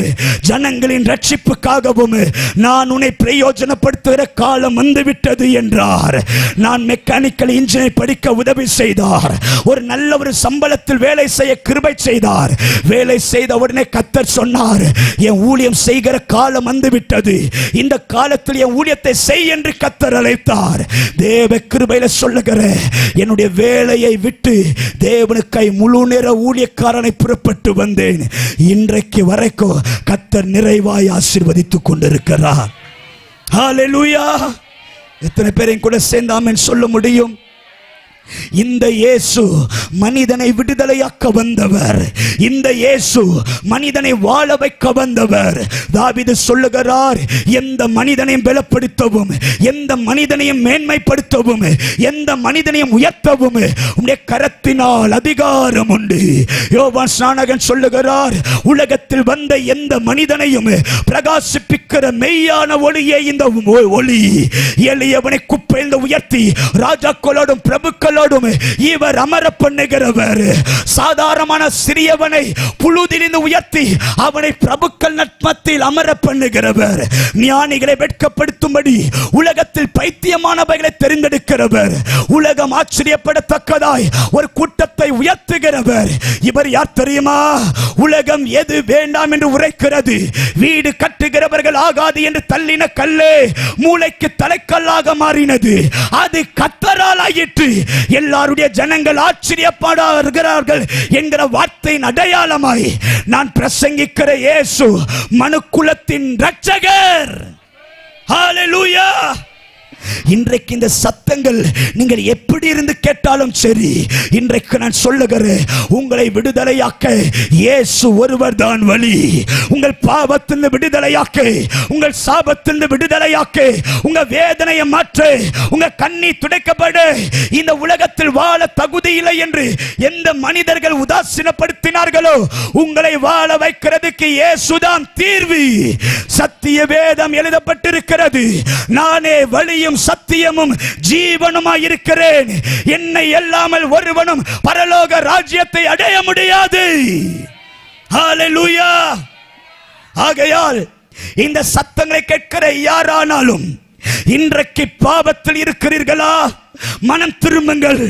ஜனங்களின் ரட்சிப்புக்காகவும் நான் உன்னை பிரயோஜனப்படுத்துகிற காலம் வந்துவிட்டது என்றார். நான் மெக்கானிக்கல் இன்ஜினியர் படிக்க உதவி செய்தார். ஒரு நல்ல ஒரு சம்பளத்தில் வேலை செய்ய கிருபை செய்தார். வேலை செய்த உடனே கர்த்தர் சொன்னார், என் ஊழியம் செய்கிற காலம் வந்துவிட்டது, இந்த காலத்தில் என் ஊழியத்தை செய் என்று கர்த்தர் அழைத்தார். தேவ கிருபையில சொல்லுகிற என்னுடைய வேலையை விட்டு தேவனுக்காய் முழு நேர ஊழியக்காரனை புறப்பட்டு வந்தேன். இன்றைக்கு வரைக்கும் கர்த்தர் நிறைவாய் ஆசீர்வதித்துக் கொண்டிருக்கிறார். ஹல்லேலூயா. எத்தனை பேரையும் கூட சேர்ந்து ஆமென் சொல்ல முடியும்? இந்த இயேசு மனிதனை விடுதலையாக்க வந்தவர். இந்த இயேசு மனிதனை வாழ வைக்க வந்தவர். தாவீது சொல்லுகிறார், எந்த மனிதனையும் பலப்படுத்தவும், எந்த மனிதனையும் மேன்மைப்படுத்தவும், எந்த மனிதனையும் உயர்த்தவும் உம்முடைய கரத்தினால் அதிகாரம் உண்டு. யோவான் ஸ்நானகன் சொல்லுகிறார், உலகத்தில் வந்த எந்த மனிதனையும் பிரகாசிப்பிக்கிற மெய்யான ஒளியே இந்த ஒளி. எளியவனை குப்பையில் உயர்த்தி ராஜாக்களோடும் பிரபுக்கள் சத்துருக்களோடும் இவர் அமர பண்ணுகிறவர். சாதாரணமான சிறியவனை புழுதிலிருந்து உயர்த்தி அவனை பிரபுக்கள் மத்தியில் அமர பண்ணுகிறவர். ஞானிகளை வெட்கப்படுத்தும்படி உலகத்தில் பைத்தியமானவைகளை தெரிந்தெடுக்கிறவர். உலகம் ஆச்சரியப்படத்தக்கதாய் ஒரு கூட்டத்தை உயர்த்துகிறவர். இவர் யார் தெரியுமா? உலகம் எது வேண்டாம் என்று உரைக்கிறது, வீடு கட்டுகிறவர்கள் ஆகாது என்று தள்ளின கல்லே மூளைக்கு தலைக்கல்லாக மாறினது. அது கர்த்தரால் ஆயிற்று. எல்லாருடைய ஜனங்கள் ஆச்சரியப்படுகிறார்கள் என்கிற வார்த்தையின் அடையாளமாய் நான் பிரசங்கிக்கிற இயேசு மனுக்குலத்தின் இரட்சகர். ஹல்லேலூயா. இன்றைக்கு இந்த சத்தங்கள் நீங்கள் எப்படி இருந்து கேட்டாலும் சரி, இன்றைக்கு நான் சொல்லுகிறேன், உங்களை விடுதலையாக்க இயேசு ஒருவர் தான் வழி. உங்கள் பாவத்திலிருந்து விடுதலையாக்க, உங்கள் சாபத்திலிருந்து விடுதலையாக்க, உங்க வேதனையை மாற்ற, உங்க கண்ணீர் துடைக்கப்பட, இந்த உலகத்தில் வாழ தகுதி இல்லை என்று எந்த மனிதர்கள் உதாசீனப்படுத்தினார்களோ உங்களை வாழ வைக்கிறதுக்கு இயேசுதான் தீர்வு. சத்திய வேதம் எழுதப்பட்டிருக்கிறது, நானே வழியும் சத்தியமும் ஜீவனுமாய் இருக்கிறேன், என்னை அல்லாமல் ஒருவனும் பரலோக ராஜ்யத்தை அடைய முடியாது. ஹல்லேலூயா. ஆகையால் இந்த சத்தங்களை கேட்கிற யாரானாலும் இன்றைக்கு பாவத்தில் இருக்கிறீர்களா? மனம் திரும்புங்கள்,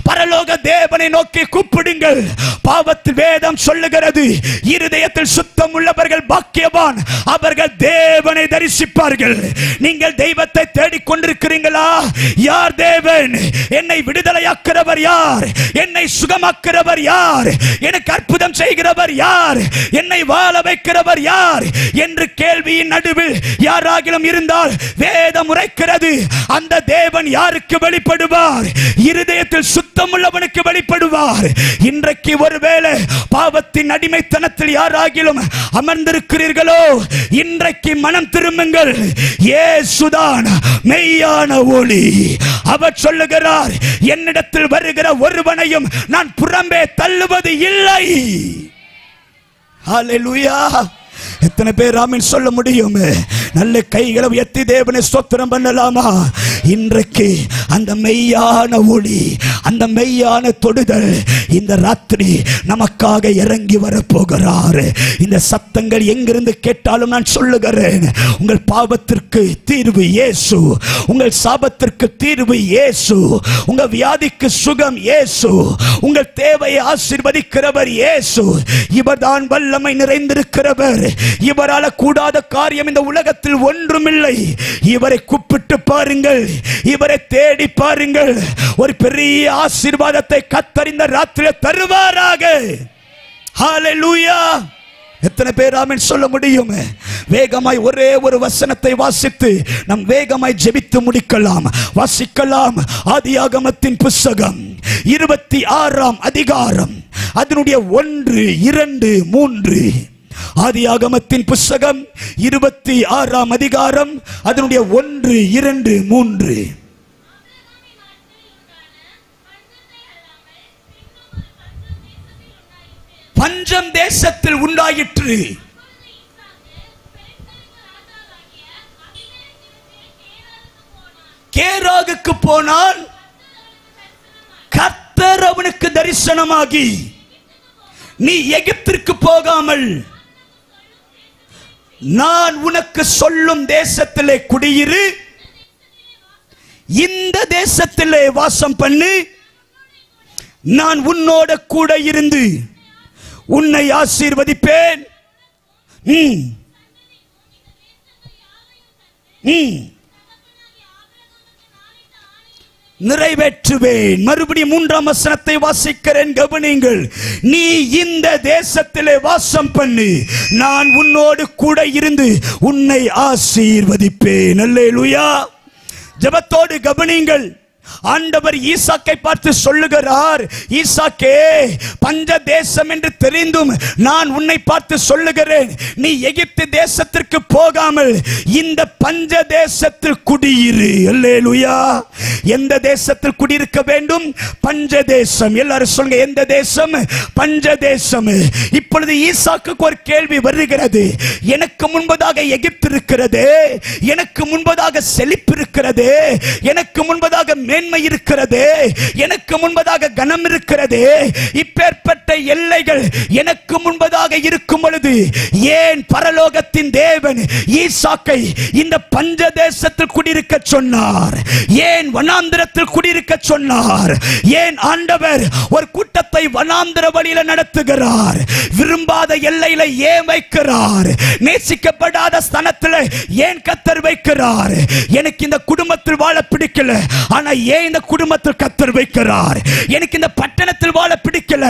பரலோக தேவனை நோக்கி கூப்பிடுங்கள். பாவத்தில் வேதம் சொல்லுகிறது, இருதயத்தில் சுத்தம் உள்ளவர்கள் பாக்கியவான், அவர்கள் தேவனை தரிசிப்பார்கள். நீங்கள் தெய்வத்தை தேடிக்கொண்டிருக்கிறீங்களா? யார் தேவன்? என்னை விடுதலையாக்கிறவர் யார்? என்னை சுகமாக்கிறவர் யார்? எனக்கு அற்புதம் செய்கிறவர் யார்? என்னை வாழ வைக்கிறவர் யார் என்று கேள்வியின் நடுவில் யாராகிலும் இருந்தால் வேதம் உரைக்கிறது, அந்த தேவன் யாருக்கு வெளிப்படுவார்? இருதயத்தில் சுத்தம் உள்ளவனுக்கு வெளிப்படுவார். இன்றைக்கு ஒருவேளை பாவத்தின் அடிமைத்தனத்தில் யாராகிலும் அமர்ந்திருக்கிறீர்களோ, இன்றைக்கு மனம் திரும்புங்கள். இயேசுதான் மெய்யான ஒளி. அவர் சொல்லுகிறார், என்னிடத்தில் வருகிற ஒருவனையும் நான் புறம்பே தள்ளுவது இல்லை. ஹல்லேலூயா. எத்தனை பேர் ஆமென் சொல்ல முடியும்? நல்ல கைகளை உயர்த்தி தேவனை ஸ்தோத்திரம் பண்ணலாமா? இன்றைக்கு அந்த மெய்யான ஒளி, அந்த மெய்யான தொடுதல் இந்த ராத்திரி நமக்காக இறங்கி வரப்போகிறார். இந்த சத்தங்கள் எங்கிருந்து கேட்டாலும் நான் சொல்லுகிறேன், உங்கள் பாவத்திற்கு தீர்வு இயேசு, உங்கள் சாபத்திற்கு தீர்வு இயேசு, உங்க வியாதிக்கு சுகம் இயேசு, உங்கள் தேவையை ஆசீர்வதிக்கிறவர் இயேசு. இவர்தான் வல்லமை நிறைந்திருக்கிறவர். இவரால கூடாத காரியம் இந்த உலகத்தில் ஒன்றுமில்லை. இவரை கூப்பிட்டு பாருங்கள், இவரை தேடி பாருங்கள், ஒரு பெரிய ஆசீர்வாதத்தை கர்த்தர் இந்த ராத்திரியிலே தருவாராக. ஹல்லேலூயா. எத்தனை பேர் ஆமென் சொல்ல முடியும்? வேகமாய் ஒரே ஒரு வசனத்தை வாசித்து நாம் வேகமாய் ஜெபித்து முடிக்கலாம். வாசிக்கலாம். ஆதியாகமத்தின் புத்தகம் 26ஆம் அதிகாரம், அதனுடைய 1, 2, 3. ஆதியாகமத்தின் புத்தகம் 26ஆம் அதிகாரம், அதனுடைய 1, 2, 3. பஞ்சம் தேசத்தில் உண்டாயிற்று. கேராகுக்கு போனான். கர்த்தர் அவனுக்கு தரிசனமாகி, நீ எகிப்திற்கு போகாமல் நான் உனக்கு சொல்லும் தேசத்திலே குடியிரு, இந்த தேசத்திலே வாசம் பண்ணு, நான் உன்னோட கூட இருந்து உன்னை ஆசீர்வதிப்பேன், நிறைவேற்றுவேன். மறுபடியும் 3ஆம் வசனத்தை வாசிக்கிறேன், கவனியுங்கள். நீ இந்த தேசத்திலே வாசம் பண்ணு, நான் உன்னோடு கூட இருந்து உன்னை ஆசீர்வதிப்பேன். அல்லேலூயா. ஜெபத்தோடு கவனியுங்கள். ஆண்டவர் ஈசாக்கை பார்த்து சொல்லுகிறார், ஈசாக்கே, பஞ்ச தேசம் என்று தெரிந்தும் நான் உன்னை பார்த்து சொல்லுகிறேன், நீ எகிப்து தேசத்திற்கு போகாமல் இந்த பஞ்ச தேசத்தில் குடியிரு. அல்லேலூயா. எந்த தேசத்தில் குடியிருக்க வேண்டும்? பஞ்ச தேசம். எல்லாரும் சொல்லுங்க, எந்த தேசம்? பஞ்ச தேசம். இப்பொழுது ஈசாக்குக்கு ஒரு கேள்வி வருகிறது, எனக்கு முன்பதாக எகிப்து இருக்கிறது, எனக்கு முன்பதாக செழிப்பு இருக்கிறது, எனக்கு முன்பதாக மேன்மை இருக்கிறதே, எனக்கு முன்பதாக கனம் இருக்கிறதே, இப்பேற்பட்ட எல்லைகள் எனக்கு முன்பதாக இருக்கும் பொழுது ஏன் பரலோகத்தின் தேவன் ஈசாக்கை இந்த பஞ்ச தேசத்தில் குடியிருக்க சொன்னார்? ஏன் வனாந்திரத்தில் குடியிருக்க சொன்னார்? ஏன் ஆண்டவர் ஒரு கூட்டத்தை வனாந்திர வழியில நடத்துகிறார்? விரும்பாத எல்லையில ஏன் வைக்கிறார்? நேசிக்கப்படாத ஸ்தானத்தில் ஏன் கர்த்தர் வைக்கிறார்? எனக்கு இந்த குடும்பத்தில் வாழ பிடிக்கல, ஆனா ஏன் இந்த குடும்பத்தில் கர்த்தர் வைக்கிறார்? எனக்கு இந்த பட்டணத்தில் வாழ பிடிக்கல,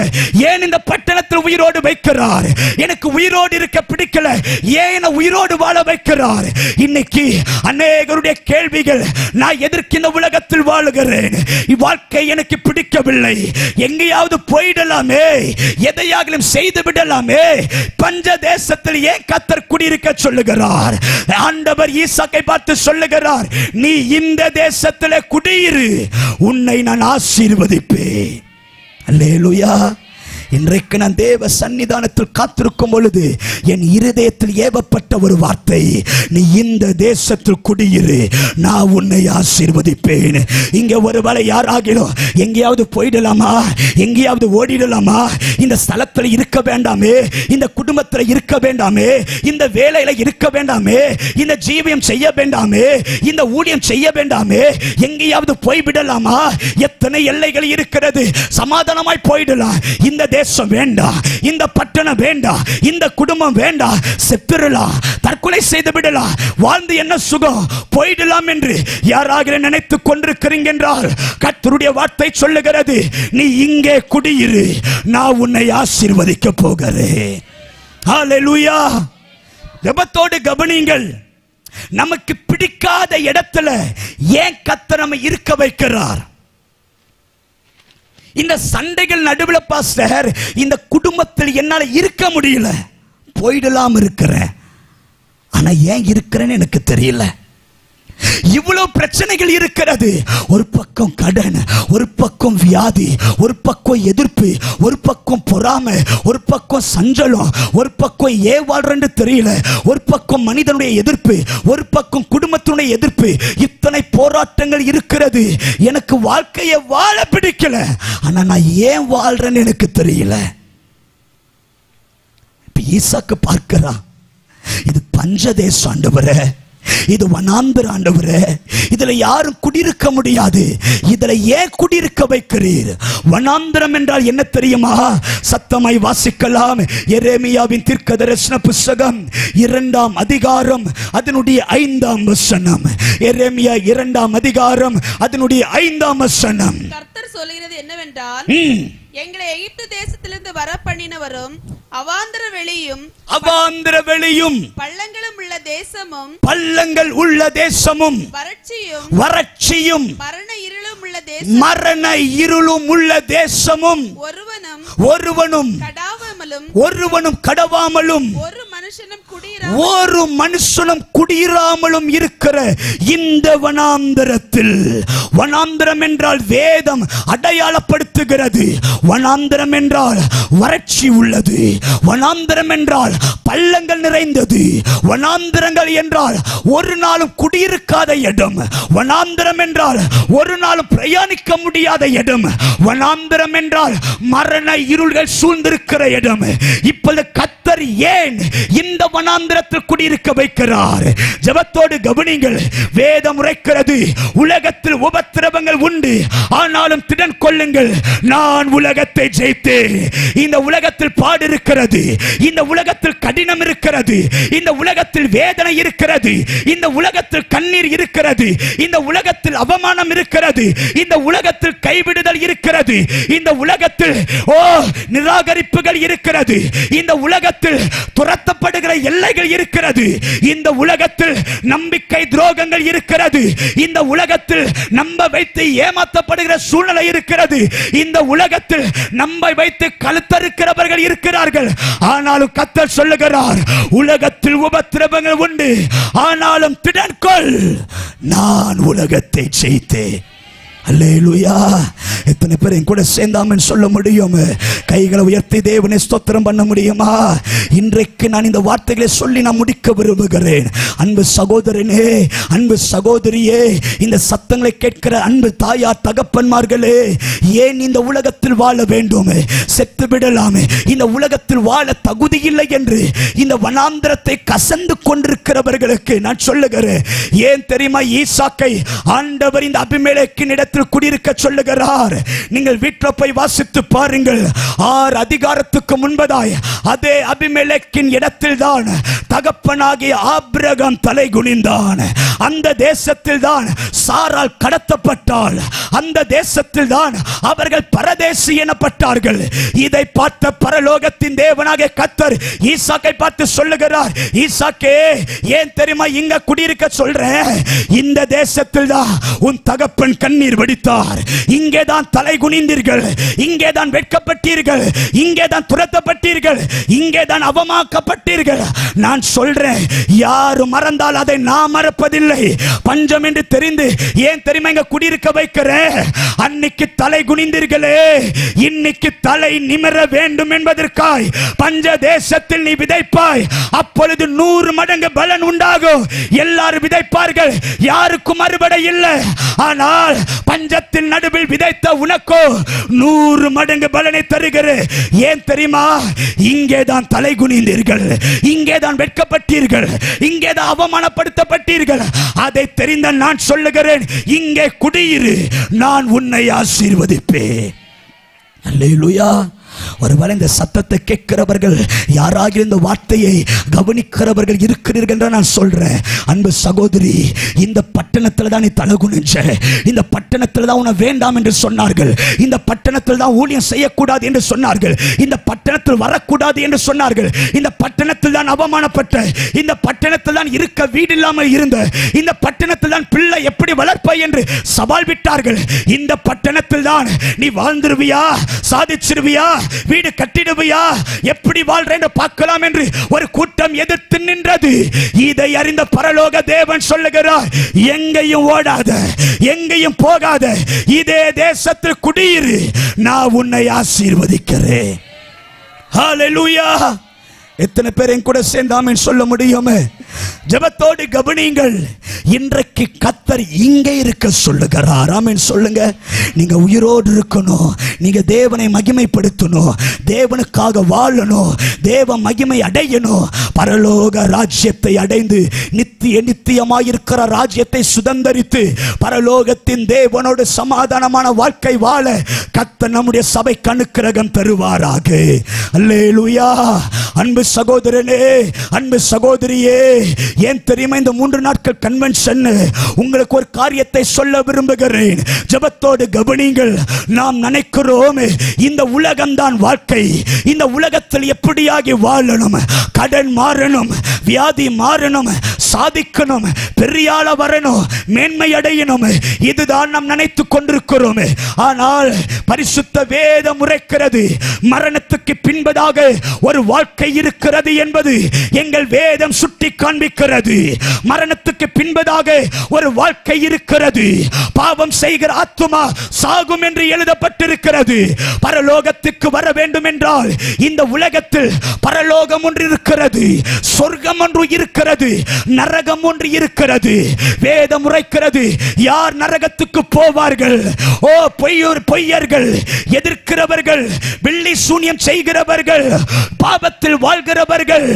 ஏன் இந்த பட்டணத்தில் உயிரோடு வைக்கிறார்? எனக்கு உயிரோடு இருக்க பிடிக்கல, ஏன் உயிரோடு வாழ வைக்கிறார்? இன்னைக்கு அநேகருடைய கேள்விகள், நான் எதற்கு இந்த உலகத்தில் வாழுகிறேன்? இவ்வாழ்க்கை எனக்கு பிடிக்கவில்லை, எங்கேயாவது போயிடலாமே, எதையாகிலும் செய்து விடலாமே, பஞ்ச தேசத்தில் ஏன் கர்த்தர் குடியிருக்க சொல்லுகிறார்? ஆண்டவர் ஈசாக்கை பார்த்து சொல்லுகிறார், நீ இந்த தேசத்தில் குடியிரு, உன்னை நான் ஆசீர்வதிப்பேன். அல்லேலூயா. இன்றைக்கு நான் தேவ சன்னிதானத்தில் காத்திருக்கும் பொழுது என் இருதயத்தில் ஏவப்பட்ட ஒரு வார்த்தை, நீ இந்த தேசத்தில் குடியிரு, நான் உன்னை ஆசீர்வதிப்பேன். இங்க ஒருவேளை யாராகிலும் எங்கேயாவது போயிடலாமா, எங்கேயாவது ஓடிடலாமா, இந்த ஸ்தலத்தில் இருக்க வேண்டாமே, இந்த குடும்பத்தில் இருக்க வேண்டாமே, இந்த வேலையில இருக்க வேண்டாமே, இந்த ஜீவியம் செய்ய வேண்டாமே, இந்த ஊழியம் செய்ய வேண்டாமே, எங்கேயாவது போய்விடலாமா? எத்தனை எல்லைகள் இருக்கிறது, சமாதானமாய் போயிடலாம். இந்த தேசம் வேண்டாம், இந்த பட்டணம் வேண்டாம், இந்த குடும்பம் வேண்டாம், செத்துறலாம், தற்கொலை செய்து விடலாம், வாழ்ந்து என்ன சுகம், போயிடலாம் என்று யாராக நினைத்துக் கொண்டிருக்கிறீங்க என்றால் கர்த்தருடைய வார்த்தை சொல்லுகிறது, நீ இங்கே குடியிரு, நான் உன்னை ஆசீர்வதிக்க போகிறேன். ஹல்லேலூயா. ஜெபத்தோடு கவனியுங்கள். நமக்கு பிடிக்காத இடத்துல ஏன் கர்த்தர் நம்மை இருக்க வைக்கிறார்? இந்த சண்டைகள் நடுவில் பாஸ்டர், இந்த குடும்பத்தில் என்னால இருக்க முடியல, போயிடலாம் இருக்கிறேன், ஆனா ஏன் இருக்கிறேன்னு எனக்கு தெரியல. இவ்வளவு பிரச்சனைகள் இருக்கிறது. ஒரு பக்கம் கடன், ஒரு பக்கம் வியாதி, ஒரு பக்கம் எதிர்ப்பு, ஒரு பக்கம் பொறாமை, ஒரு பக்கம் சஞ்சலம், ஒரு பக்கம் ஏன் வாழ்றேன்னு தெரியல, ஒரு பக்கம் மனிதனுடைய எதிர்ப்பு, ஒரு பக்கம் குடும்பத்தினுடைய எதிர்ப்பு. இத்தனை போராட்டங்கள் இருக்கிறது. எனக்கு வாழ்க்கையை வாழ பிடிக்கல, ஆனா நான் ஏன் வாழ்றேன்னு எனக்கு தெரியல. இப்ப ஈசாக்கு பார்க்கிறான், இது பஞ்சதேசம் ஆண்டவரே, இது வனாந்திர ஆண்டவரே, இதுல யாரும் குடியிருக்க முடியாது, இதுல ஏன் குடியிருக்க வைக்கிறீர்? வனாந்திரம் என்றால் என்ன தெரியுமா? சத்தமாய் வாசிக்கலாம். எரேமியாவின் தீர்க்கதரிசன புத்தகம் 2ஆம் அதிகாரம் அதனுடைய 5ஆம் வசனம். எரேமியா 2ஆம் அதிகாரம் அதனுடைய 5ஆம் வசனம். கர்த்தர் சொல்கிறது என்னவென்றால், எங்களை எகிப்து தேசத்திலிருந்து வர பண்ணினவரும் அவாந்தர வெளியும் பள்ளங்களும் உள்ள தேசமும் வறட்சியும் மரண இருளும் உள்ள தேசமும் ஒருவனும் கடவாமலும் ஒரு மனுஷனும் குடியிராமலும் இருக்கிற இந்த வனாந்தரத்தில். வனாந்தரம் என்றால் வேதம் அடையாளப்படுத்துகிறது. வனாந்தரம் என்றால் வறட்சி உள்ளது, வனாந்தரம் என்றால் பள்ளங்கள் நிறைந்தது, வனாந்தரங்கள் என்றால் ஒரு நாளும் குடியிருக்காத இடம், வனாந்தரம் என்றால் ஒரு நாளும் பிரயாணிக்க முடியாத இடம், வனாந்தரம் என்றால் மரண இருள்கள் சூழ்ந்திருக்கிற இடம். இப்பொழுது கர்த்தர் ஏன் இந்த வனாந்தரத்தில் குடியிருக்க வைக்கிறார்? ஜெபத்தோடு கவனிங்கள். வேதம் உரைக்கிறது, உலகத்தில் உபத்திரவங்கள் உண்டு, ஆனாலும் திடன் கொள்ளுங்கள், நான் உலகத்தை ஜெயித்தேன். இந்த உலகத்தில் பாடு இருக்கிறது, இந்த உலகத்தில் கடினம் இருக்கிறது, இந்த உலகத்தில் வேதனை இருக்கிறது, இந்த உலகத்தில் கண்ணீர் இருக்கிறது, இந்த உலகத்தில் அவமானம் இருக்கிறது, இந்த உலகத்தில் கைவிடுதல் இருக்கிறது, இந்த உலகத்தில் நிராகரிப்புகள் இருக்கிறது, இந்த உலகத்தில் துரத்தப்படுகிற எல்லைகள் இருக்கிறது, இந்த உலகத்தில் நம்பிக்கை துரோகங்கள் இருக்கிறது, இந்த உலகத்தில் நம்ப வைத்து ஏமாற்றப்படுகிற சூழ்நிலை இருக்கிறது, இந்த உலகத்தில் நம்பை வைத்து கழுத்தறுக்கிறவர்கள் இருக்கிறார்கள். ஆனாலும் கர்த்தர் சொல்லுகிறார், உலகத்தில் உபத்திரவங்கள் உண்டு, ஆனாலும் திடன் கொள், நான் உலகத்தை ஜெயித்தேன். அல்லேலூயா. எத்தனை பேர் என் கூட சேர்ந்தாமன்னு சொல்ல முடியும்? கைகளை உயர்த்தி தேவனை ஸ்தோத்திரம் பண்ண முடியுமா? இன்றைக்கு நான் இந்த வார்த்தைகளை சொல்லி நான் முடிக்க விரும்புகிறேன். அன்பு சகோதரனே, அன்பு சகோதரியே, இந்த சத்தங்களை கேட்கிற அன்பு தாயார் தகப்பன்மார்களே, ஏன் இந்த உலகத்தில் வாழ வேண்டும்? செத்து விடலாமே, இந்த உலகத்தில் வாழ தகுதி இல்லை என்று இந்த வனாந்திரத்தை கசந்து கொண்டிருக்கிறவர்களுக்கு நான் சொல்லுகிறேன். ஏன் தெரியுமா? ஈசாக்கை ஆண்டவர் இந்த அபிமெலேக்கின் இடத்தில் குடியிருக்க சொல்லுகிறார். நீங்கள் வீட்டில் போய் வாசித்து பாருங்கள். 6 அதிகாரத்துக்கு முன்பதாய் அதே அபிமெலேக்கின் இடத்தில் தான் தகப்பனாகிய ஆபிரகாம் தலை குனிந்தான். அந்த தேசத்தில் தான் சாராள் கடத்தப்பட்டாள். அந்த தேசத்தில் தான் அவர்கள் பரதேசி எனப்பட்டார்கள். இதை பார்த்த பரலோகத்தின் தேவனாகிய கர்த்தர் ஈசாக்கை பார்த்து சொல்லுகிறார், ஈசாக்கே, ஏன் தெரியுமா இங்க குடியிருக்க சொல்றேன்? இந்த தேசத்தில் தான் உன் தகப்பன் கண்ணீர் வடித்தார். இங்கே தான் தலை குனிந்தீர்கள், இங்கே தான் வெட்கப்பட்டீர்கள், இங்கே தான் துரத்தப்பட்டீர்கள், இங்கே தான் அவமாக்கப்பட்டீர்கள். நான் சொல்றேன், யாரு மறந்தால் அதை நான் மறப்பதில்லை. பஞ்சம் என்று தெரிந்து ஏன் தெரியுமா இங்க குடியிருக்க வைக்கிறேன்? அன்னைக்கு தலை குனிந்தீர்களே, இன்னைக்கு தலை நிமிர வேண்டும் என்பதற்காய் பஞ்ச தேசத்தில் நீ விதைப்பாய். அப்பொழுது 100 மடங்கு பலன் உண்டாகும். எல்லாரும் விதைப்பார்கள், யாருக்கும் அறுவடை இல்லை. ஆனால் பஞ்சத்தின் நடுவில் விதைத்த உனக்கோ 100 மடங்கு பலனை தருகிறேன். ஏன் தெரியுமா? இங்கே தான் தலை குனிந்தீர்கள், இங்கே தான் வெட்கப்பட்டீர்கள், இங்கே தான் அவமானப்படுத்தப்பட்டீர்கள். அதை தெரிந்த நான் சொல்லுகிறேன், இங்கே குடியிரு, நான் உன்னை ஆசீர்வதிப்பேன். அல்லேலூயா. ஒருவேளை இந்த சத்தத்தை கேட்கிறவர்கள் யாராக இந்த வார்த்தையை கவனிக்கிறவர்கள் இருக்கிறீர்கள் என்று நான் சொல்றேன். அன்பு சகோதரி, இந்த பட்டணத்தில் தான் நீ தலகுனிஞ்ச, இந்த பட்டணத்தில் தான் உன்னை வேண்டாம் என்று சொன்னார்கள், இந்த பட்டணத்தில் தான் ஊழியம் செய்யக்கூடாது என்று சொன்னார்கள், இந்த பட்டணத்தில் வரக்கூடாது என்று சொன்னார்கள், இந்த பட்டணத்தில் தான் அவமானப்பட்ட, இந்த பட்டணத்தில் தான் இருக்க வீடு இல்லாமல் இருந்த, இந்த பட்டணத்தில் தான் பிள்ளை எப்படி வளர்ப்பாய் என்று சவால் விட்டார்கள். இந்த பட்டணத்தில் தான் நீ வாழ்ந்துருவியா, சாதிச்சிருவியா, வீடு கட்டிடுவியா, எப்படி வாழ்றேன் பார்க்கலாம் என்று ஒரு கூட்டம் எதிர்த்து நின்றது. இதை அறிந்த பரலோக தேவன் சொல்லுகிறார், எங்கேயும் ஓடாத, எங்கேயும் போகாத, இதே தேசத்தில் குடியிரு, நான் உன்னை ஆசீர்வதிக்கிறேன். ஹல்லேலூயா. எத்தனை பேர் என் கூட சேர்ந்தாமன்னு சொல்ல முடியும்? ஜெபத்தோடு கவனியுங்கள். இன்றைக்கு கர்த்தர் இங்கே இருக்க சொல்லுகிறார். ஆமென் சொல்லுங்க. நீங்க உயிரோடு இருக்கணும், நீங்க தேவனை மகிமைப்படுத்தணும், தேவனுக்காக வாழணும், தேவ மகிமை அடையணும், பரலோக ராஜ்யத்தை அடைந்து நித்தியமாயிருக்கிற ராஜ்யத்தை சுதந்தரித்து பரலோகத்தின் தேவனோடு சமாதானமான வாழ்க்கை வாழ கர்த்தர் நம்முடைய சபைக்கு அனுக்கிரகம் தருவாராக. அல்லேலூயா. அன்பு சகோதரனே, அன்பு சகோதரியே, ஏன் தெரியுமா இந்த 3 நாட்கள் கன்வென்ஷன் உங்களுக்கு ஒரு காரியத்தை சொல்ல விரும்புகிறேன். ஜெபத்தோடு கவனிங்கள். நாம் நினைக்கிறோம் இந்த உலகம்தான் வாழ்க்கை, இந்த உலகத்தில் எப்படியாகி வாழணும், கடன் மாறணும், வியாதி மாறணும், சாதிக்கணும், பெரியாள வரணும், மேன்மை அடையணும், இதுதான் நாம் நினைத்துக் கொண்டிருக்கிறோம். ஆனால் பரிசுத்த வேதம் உரைக்கிறது, மரணத்துக்கு பின்பதாக ஒரு வாழ்க்கை இருக்கிறது என்பது எங்கள் வேதம் சுட்டி காண்பிக்கிறது. மரணத்துக்கு பின்பதாக ஒரு வாழ்க்கை இருக்கிறது. பாவம் செய்கிற ஆத்துமா சாகும் என்று எழுதப்பட்டிருக்கிறது. பரலோகத்துக்கு வர வேண்டும் என்றால் இந்த உலகத்தில் பரலோகம் ஒன்று இருக்கிறது, சொர்க்கம் ஒன்று இருக்கிறது, நரகம் ஒன்று இருக்கிறது. வேதம் உரைக்கிறது, யார் நரகத்துக்கு போவார்கள்? ஓ பொய்யர்கள், எதிர்க்கிறவர்கள், வெள்ளி சூனியம் செய்கிறவர்கள், பாவத்தில் வாழ்கிறவர்கள்,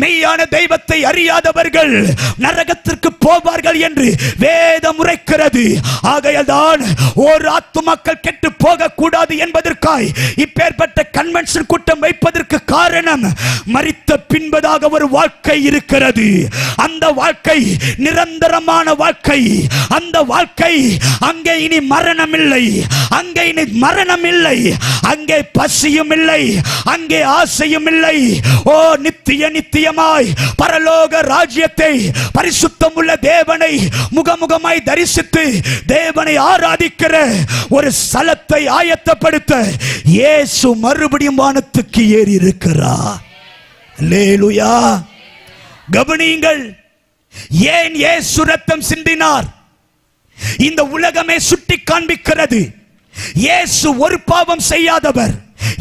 மெய்யான தெய்வத்தை அறியாதவர்கள் நரகத்திற்கு போவார்கள் என்று வேதம் உரைக்கிறது. ஆகையால்தான் ஒரு ஆத்துமாக்கள் கெட்டு போக கூடாது என்பதற்காய் இப்பேற்பட்ட கன்வென்ஷன் கூட்டம் வைப்பதற்கு காரணம், மரித்த பின்பதாக ஒரு வாழ்க்கை இருக்கிறது. அந்த வாழ்க்கை நிரந்தரமான வாழ்க்கை. அந்த வாழ்க்கை அங்கே இனி மரணம் இல்லை, அங்கே இனி மரணம் இல்லை, அங்கே பசியும் இல்லை, அங்கே ஆசையும் இல்லை. ஓ நித்தியமாய் பரலோக ராஜ்யத்தை, பரிசுத்தம் உள்ள தேவனை முகமுகமாய் தரிசித்து தேவனை ஆராதிக்கிற ஒரு ஸ்தலத்தை ஆயத்தப்படுத்த இயேசு மறுபடியும் வானத்துக்கு ஏறி இருக்கிறார். அல்லேலூயா. கவனியுங்கள், ஏன் இயேசு ரத்தம் சிந்தினார்? இந்த உலகமே சுட்டி காண்பிக்கிறது. இயேசு ஒரு பாவம் செய்யாதவர்.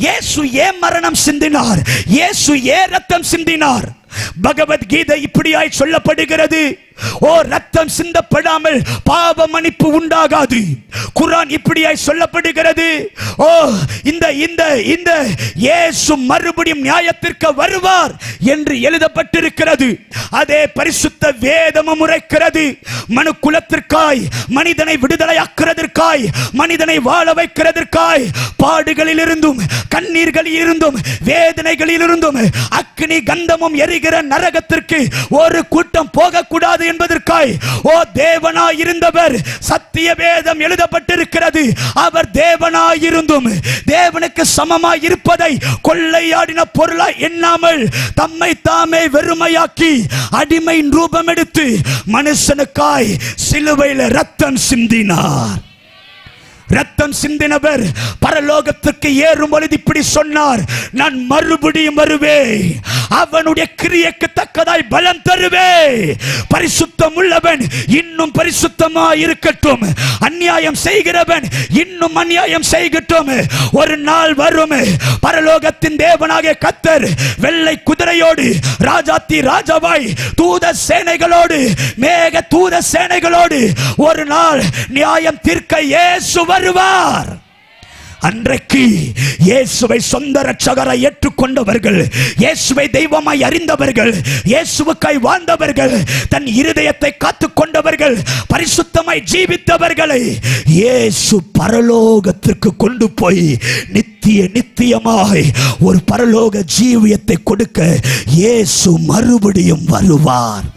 இயேசு ஏன் மரணம் சிந்தினார்? இயேசு ஏன் ரத்தம் சிந்தினார்? பகவத்கீதை இப்படியாய் சொல்லப்படுகிறது. ஓ, ரத்தம் சிந்தப்படாமல் பாவ மன்னிப்பு உண்டாகாது. குர்ஆன் இப்படியாய் சொல்லப்படுகிறது. ஓ, இந்த இந்த இந்த இயேசு மறுபடியும் நியாயத்திற்கு வருவார் என்று எழுதப்பட்டிருக்கிறது. அதே பரிசுத்த வேதமும் உரைக்கிறது. மனு குலத்திற்காய், மனிதனை விடுதலையாக்குறதற்காய், மனிதனை வாழ வைக்கிறதற்காய், பாடுகளில் இருந்தும், கண்ணீர்களில் இருந்தும், வேதனைகளில் இருந்தும், அக்னி கந்தமும் எரிகிற நரகத்திற்கு ஒரு கூட்டம் போகக்கூடாது என்பதற்காய், ஓ, தேவனாய் இருந்தவர். சத்திய வேதம் எழுதப்பட்டிருக்கிறது. அவர் தேவனாய் இருந்தும் தேவனுக்கு சமமாய் இருப்பதை கொள்ளையாடின பொருளாய் எண்ணாமல் தம்மை தாமே வெறுமையாக்கி அடிமை ரூபம் எடுத்து மனுஷனுக்காய் சிலுவையில் ரத்தம் சிந்தினார். ரத்தம் சிந்தினவர் பரலோகத்துக்கு ஏறும் பொழுது இப்படி சொன்னார், நான் மறுபடியும் வருவேன், அவனுடைய கிரியைக்கு தக்கதாய் பலம் தருவேன். பரிசுத்தம் உள்ளவன் இன்னும் பரிசுத்தமாய் இருக்கட்டும், அநியாயம் செய்கிறவன் இன்னும் அநியாயம் செய்யட்டும். ஒரு நாள் வரும், பரலோகத்தின் தேவனாகிய கர்த்தர் வெள்ளை குதிரையோடு, ராஜாத்தி ராஜாவாய் தூத சேனைகளோடு, மேக தூத சேனைகளோடு ஒரு நாள் நியாயம் தீர்க்க இயேசு வருவார். அன்றைக்கு இயேசுவை சொந்த இரட்சகரை ஏற்றுக்கொண்டவர்கள், இயேசுவை தெய்வமாய் அறிந்தவர்கள், இயேசுவுக்காய் வாழ்ந்தவர்கள், தன் இருதயத்தை காத்துக் கொண்டவர்கள், பரிசுத்தமாய் ஜீவித்தவர்களை இயேசு பரலோகத்திற்கு கொண்டு போய் நித்தியமாய் ஒரு பரலோக ஜீவியத்தை கொடுக்க இயேசு மறுபடியும் வருவார்.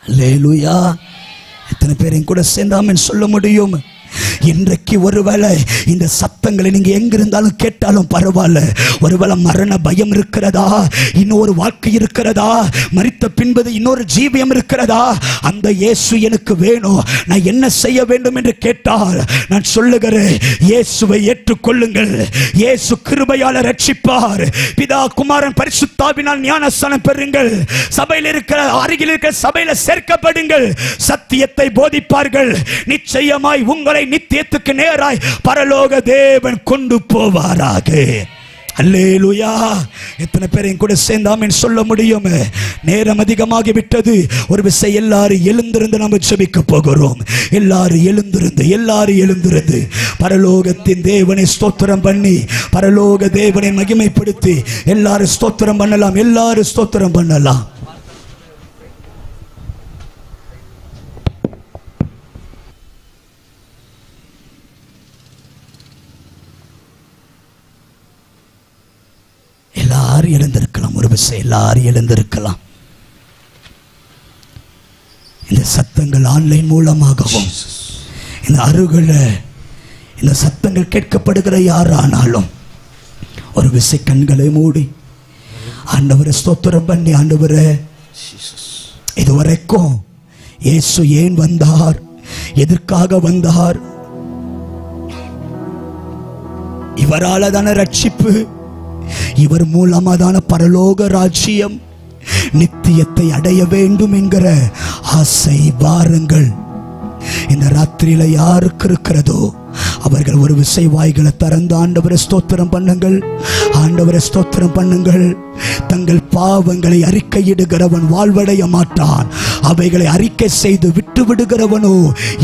அல்லேலூயா. எத்தனை பேரையும் கூட சேர்ந்தாமன் சொல்ல முடியும்? இன்றைக்கு ஒருவேளை இந்த சத்தங்களை நீங்க எங்கிருந்தாலும் கேட்டாலும் பரவாயில்ல. ஒருவேளை மரண பயம் இருக்கிறதா, இன்னொரு வாழ்க்கை இருக்கிறதா, மரித்த பின்பது இன்னொரு ஜீவியம் இருக்கிறதா, அந்த இயேசு எனக்கு வேணும், நான் என்ன செய்ய வேண்டும் என்று கேட்டால் நான் சொல்லுகிறேன், இயேசுவை ஏற்றுக்கொள்ளுங்கள். இயேசு கிருபையால் ரட்சிப்பார். பிதா குமாரன் பரிசுத்தாவினால் ஞானஸ்நானம் பெறுங்கள். சபையில் இருக்கிற, அருகில் இருக்கிற சபையில சேர்க்கப்படுங்கள். சத்தியத்தை போதிப்பார்கள். நிச்சயமாய் உங்களை நித்தியத்துக்கு நேராய் பரலோக தேவன் கொண்டு போவாராக. அல்லேலூயா. எத்தனை பேரையும் கூட சேர்ந்தாமேன் சொல்ல முடியும்? நேரம் அதிகமாகி விட்டது. ஒரு விசை எல்லாரும் எழுந்திருந்து நம்ம ஜெபிக்க போகிறோம். எல்லாரும் எழுந்திருந்து பரலோகத்தின் தேவனை ஸ்தோத்திரம் பண்ணி, பரலோக தேவனை மகிமைப்படுத்தி எல்லாரும் ஸ்தோத்திரம் பண்ணலாம். எல்லாரும் ஸ்தோத்திரம் பண்ணலாம். எல்லாரும் எழுந்திருக்கலாம். ஒரு விஷயம் எல்லாரும் எழுந்திருக்கலாம். இந்த சத்தங்கள் ஆன்லைன் மூலமாகவும், இந்த அருகில் இந்த சத்தங்கள் கேட்கப்படுகிற யாரானாலும் ஒரு விசை கண்களை மூடி ஆண்டவரை ஸ்தோத்திரம் பண்ணி, ஆண்டவரே இதுவரைக்கும் இயேசு ஏன் வந்தார், எதற்காக வந்தார், இவரால் தான ரட்சிப்பு, இவர் மூலமாதான பரலோக ராஜ்யம், நித்தியத்தை அடைய வேண்டும் என்கிற ஆசை பாருங்கள் இந்த ராத்திரியில யாருக்கு இருக்கிறதோ அவர்கள் ஒரு விசை வாய்களை திறந்து ஆண்டவரை ஸ்தோத்திரம் பண்ணுங்கள். ஆண்டவரை ஸ்தோத்திரம் பண்ணுங்கள். தங்கள் பாவங்களை அறிக்கையிடுகிறவன் வாழ்வடைய மாட்டான், அவைகளை அறிக்கை செய்து விட்டு விடுகிறவனோ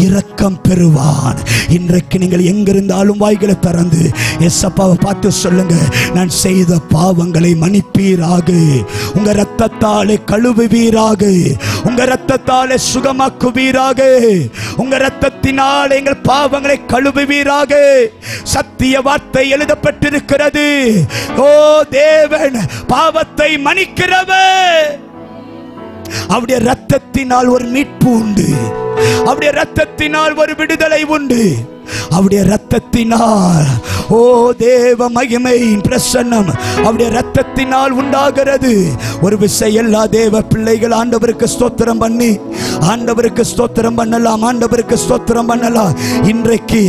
இரக்கம் பெறுவான். இன்றைக்கு நீங்கள் எங்கிருந்தாலும் வாய்களை திறந்து எசப்பாவை பார்த்து சொல்லுங்க, நான் செய்த பாவங்களை மன்னிப்பீராக, உங்க ரத்தத்தாலே கழுவுவீராக, உங்க ரத்தத்தாலே சுகமாக்குவீராக, உங்க ரத்தத்தினால் எங்கள் பாவங்களை கழுவுவீராக. சத்திய வார்த்தை எழுதப்பட்டிருக்கிறது. ஓ தேவன் பாவத்தை மன்னிக்கிறவர். அவருடைய ரத்தத்தினால் ஒரு மீட்பு உண்டு, அவருடைய ரத்தத்தினால் ஒரு விடுதலை உண்டு. அவருடைய ரத்தத்தினால், ஓ தேவ மகிமையின் பிரசன்னம் அவருடைய ரத்தத்தினால் உண்டாகிறது. ஒரு விசை எல்லா தேவ பிள்ளைகள் ஆண்டவருக்கு ஸ்தோத்திரம் பண்ணி, ஆண்டவருக்கு ஸ்தோத்திரம் பண்ணலாம், ஆண்டவருக்கு ஸ்தோத்திரம் பண்ணலாம். இன்றைக்கு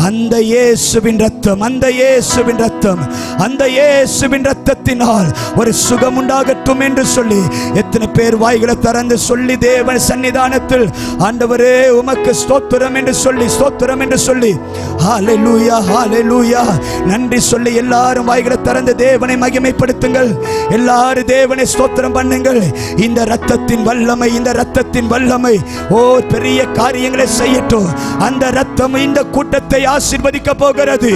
அந்த இயேசுவின் ரத்தம், அந்த இயேசுவின் ரத்தம், அந்த இயேசுவின் ரத்தத்தினால் ஒரு சுகம் உண்டாகட்டும் என்று சொல்லி எத்தனை பேர் வாய்களை திறந்து சொல்லி தேவன் சன்னிதானத்தில் ஆண்டவரே உமக்கு ஸ்தோத்திரம் என்று சொல்லி, ஸ்தோத்திரம் என்று சொல்லி, ஹல்லேலூயா ஹல்லேலூயா நன்றி சொல்லி எல்லாரும் வாய்களை திறந்து தேவனை மகிமைப்படுத்துங்கள். எல்லாரும் தேவனை ஸ்தோத்திரம் பண்ணுங்கள். இந்த ரத்தத்தின் வல்லமை, இந்த ரத்தத்தின் வல்லமை ஓ பெரிய காரியங்களை செய்யட்டும். அந்த ரத்தம் இந்த கூட்டத்தை ஆசீர்வதிக்க போகிறது.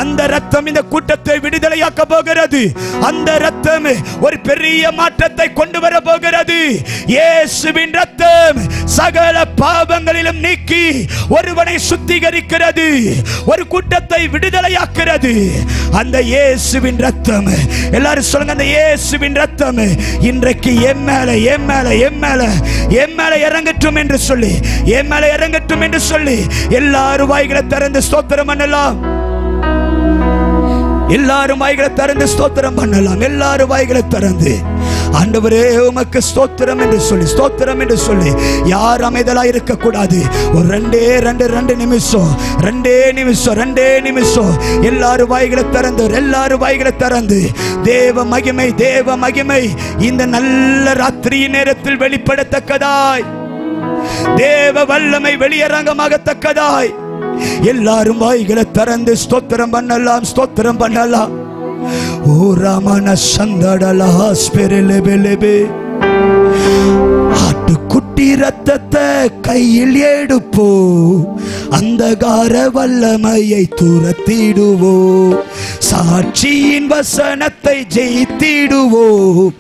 அந்த ரத்தம் இந்த கூட்டத்தை விடுதலையாக்க போகிறது. அந்த ரத்தம் ஒரு பெரிய மாற்றத்தை கொண்டு வர போகிறது. இயேசுவின் ரத்தம் சகல பாவங்களிலும் நீக்கி ஒருவனை சுத்திகரிக்கிறது, ஒரு கூட்டத்தை விடுதலையாக்கிறது. அந்த இயேசுவின் ரத்தம், எல்லாரும் சொல்லுங்க, அந்த இயேசுவின் ரத்தம் இன்றைக்கு என் மேல என் மேல என் மேல என் மேல இறங்கட்டும் என்று சொல்லி, என் மேல இறங்கட்டும் என்று சொல்லி எல்லாரும் வாய்களை திறந்து ஸ்தோத்திரம் பண்ணலாம். எல்லாரும் வாய்களை திறந்து ஸ்தோத்திரம் பண்ணலாம். எல்லாரும் வாய்களை திறந்து ஆண்டவரே உமக்கு ஸ்தோத்திரம் என்று சொல்லி, ஸ்தோத்திரம் என்று சொல்லி யார் அமைதலா இருக்க கூடாது. ஒரு ரெண்டு நிமிஷம் ரெண்டே நிமிஷம் எல்லாரும் வாய்களை திறந்து, எல்லாரும் வாய்களை திறந்து தேவ மகிமை, தேவ மகிமை இந்த நல்ல ராத்திரி நேரத்தில் வெளிப்படத்தக்கதாய், தேவ வல்லமை வெளியரங்கமாகத்தக்கதாய் எல்லாரும் வாய்களை திறந்து ஸ்தோத்திரம் பண்ணலாம், ஸ்தோத்திரம் பண்ணலாம். ஓ ராமன சந்தடல ஹாஸ்பிரலெபெலெபே ஆட்டுக்குட்டி ரத்தத்தை கையில் எடுப்போ, அந்தகார வல்லமையை துரத்திடுவோ, சாட்சியின் வசனத்தை ஜெயித்திடுவோம்,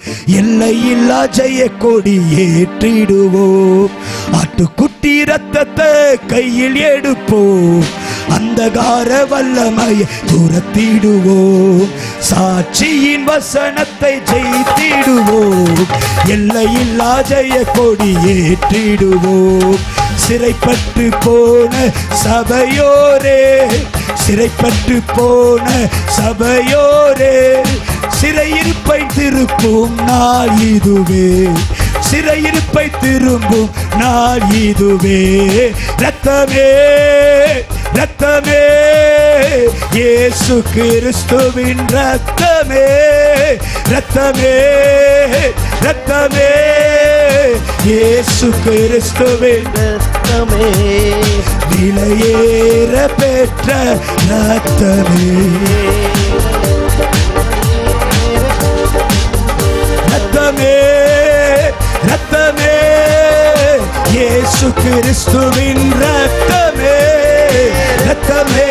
எல்லையில்லா ஜெய கொடி ஏற்றிடுவோம். ஆட்டுக்குட்டி ரத்தத்தை கையில் எடுப்போம், அந்தகார வல்லமையை துரத்திடுவோம், சாட்சியின் வசனத்தை ஜெயித்திடுவோம், எல்லையில்லா ஜெய கொடி ஏற்றிடுவோம். சிறைப்பட்டு போன சபையோரே, சிறைப்பட்டு போன சபையோரே, சிறையிருப்பை திருப்பும் நாள் இதுவே, சிறையிருப்பை திரும்பும் நாள் இதுவே. ரத்தமே ரத்தமே இயேசு கிறிஸ்துவின் ரத்தமே, ரத்தமே ரத்தமே இயேசு கிறிஸ்துவின் ரத்தமே, விலையேற பெற்ற ரத்தமே, ரத்தமே ரத்தமே இயேசு கிறிஸ்துவின் ரத்தமே, ரத்தமே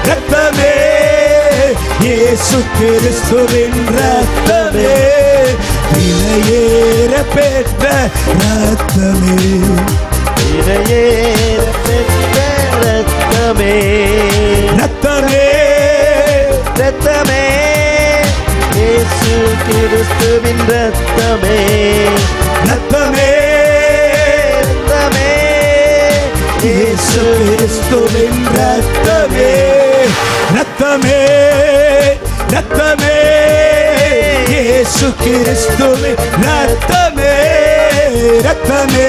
ரத்தமே இயேசு கிறிஸ்துவின் ரத்தமே, விலையேற பெற்ற ரத்தமே, விலையேற பெற்ற ரத்தமே, ரத்தமே ரத்தமே இயேசு கிறிஸ்துவின் ரத்தமே, ரத்தமே ரத்தமே இயேசு கிறிஸ்துவின் ரத்தமே, ரத்தமே ரத்தமே இயேசு கிறிஸ்துவின் ரத்தமே, ரத்தமே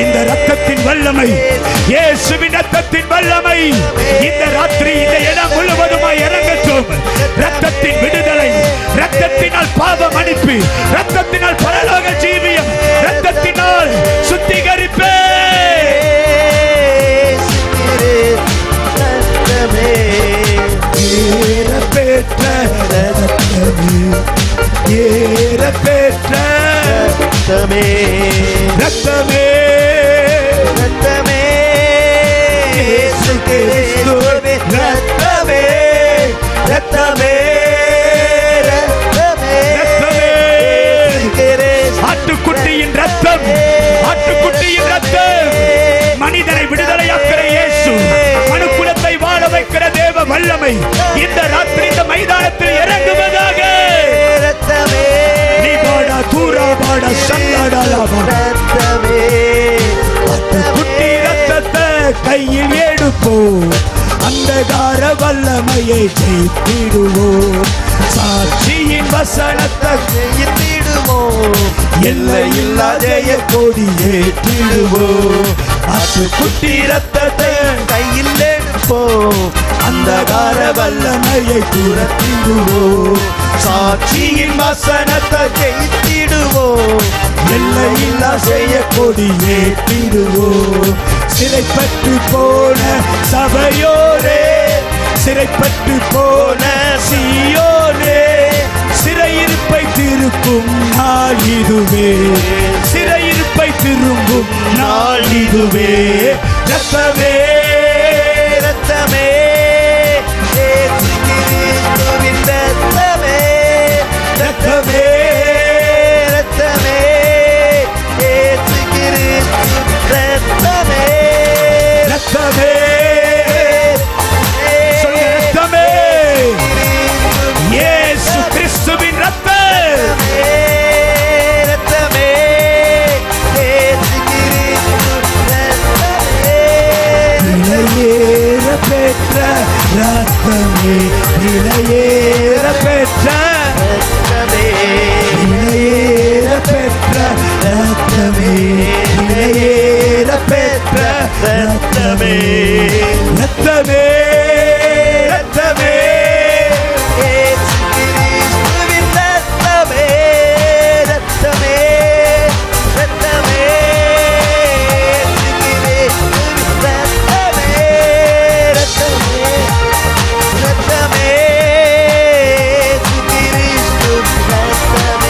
இந்த ரத்தத்தின் வல்லமை, இயேசுவின் ரத்தத்தின் வல்லமை இந்த ராத்திரி இந்த இடம் முழுவதுமாய் இறங்கட்டும். ரத்தத்தின் விடுதலை, ரத்தத்தினால் பாவ மன்னிப்பு, ரத்தத்தினால் பரலோக ஜீவியம், ரத்தத்தினால் சுத்திகரிப்பே. ஏற பெற்ற ரத்தமே, ஏற பெற்ற ரத்தமே, ரத்தமே ரத்தமே இயேசு கிறிஸ்துவின் ரத்தமே, ரத்தமே ரத்தமே ஆட்டுக்குட்டியின் ரத்தம், ஆட்டுக்குட்டியின் ரத்தம் மனிதனை விடுதலையாக்கிற இயேசு, மனுக்குலத்தை வாழ வைக்கிற தேவ வல்லமை இந்த ராத்திரி இந்த மைதானத்தில் இறங்குவதாக. ரத்தமே நீ பாடா தூரா பாடா சந்தாடா ரத்தமே, ஆட்டுக்குட்டி ரத்தத்தை கை அந்தகார வல்லமையை ஜெயித்திடுவோம், சாட்சியின் வசனத்தை ஜெயித்திடுவோம், எல்லையில்லா ஜெய கொடி ஏற்றிடுவோம், ஆட்டுக்குட்டி ரத்தத்தை கையில் எடுப்போம், அந்தகார வல்லமையை துரத்திடுவோம், சாட்சியின் வசனத்தை ஜெயித்திடுவோம், எல்லையில்லா ஜெய கொடி ஏற்றிடுவோம். சிறைப்பட்டு போன சபையோரே, சிறைப்பட்டு போன சீயோனே, சிறையிருப்பை திருப்பும் நாள் இதுவே, சிறையிருப்பை திரும்பும் நாள் இதுவே. ரத்தமே ரத்தமே இயேசு கிறிஸ்துவின் ரத்தமே, ரத்தமே ரத்தமே இயேசு கிறிஸ்துவின் ரத்தமே, ரத்தமே ரத்தமே இயேசு கிறிஸ்துவின் ரத்தமே, ரத்தமே இயேசு கிறிஸ்துவின் ரத்தமே, விலையேற பெற்ற ரத்தமே, விலையேற பெற்ற ரத்தமே, விலையேற பெற்ற ரத்தமே, விலையேற பெற்ற ரத்தமே, ரத்தமே ரத்தமே இயேசு கிறிஸ்துவின் ரத்தமே, ரத்தமே ரத்தமே இயேசு கிறிஸ்துவின் ரத்தமே, ரத்தமே ரத்தமே இயேசு கிறிஸ்துவின் ரத்தமே,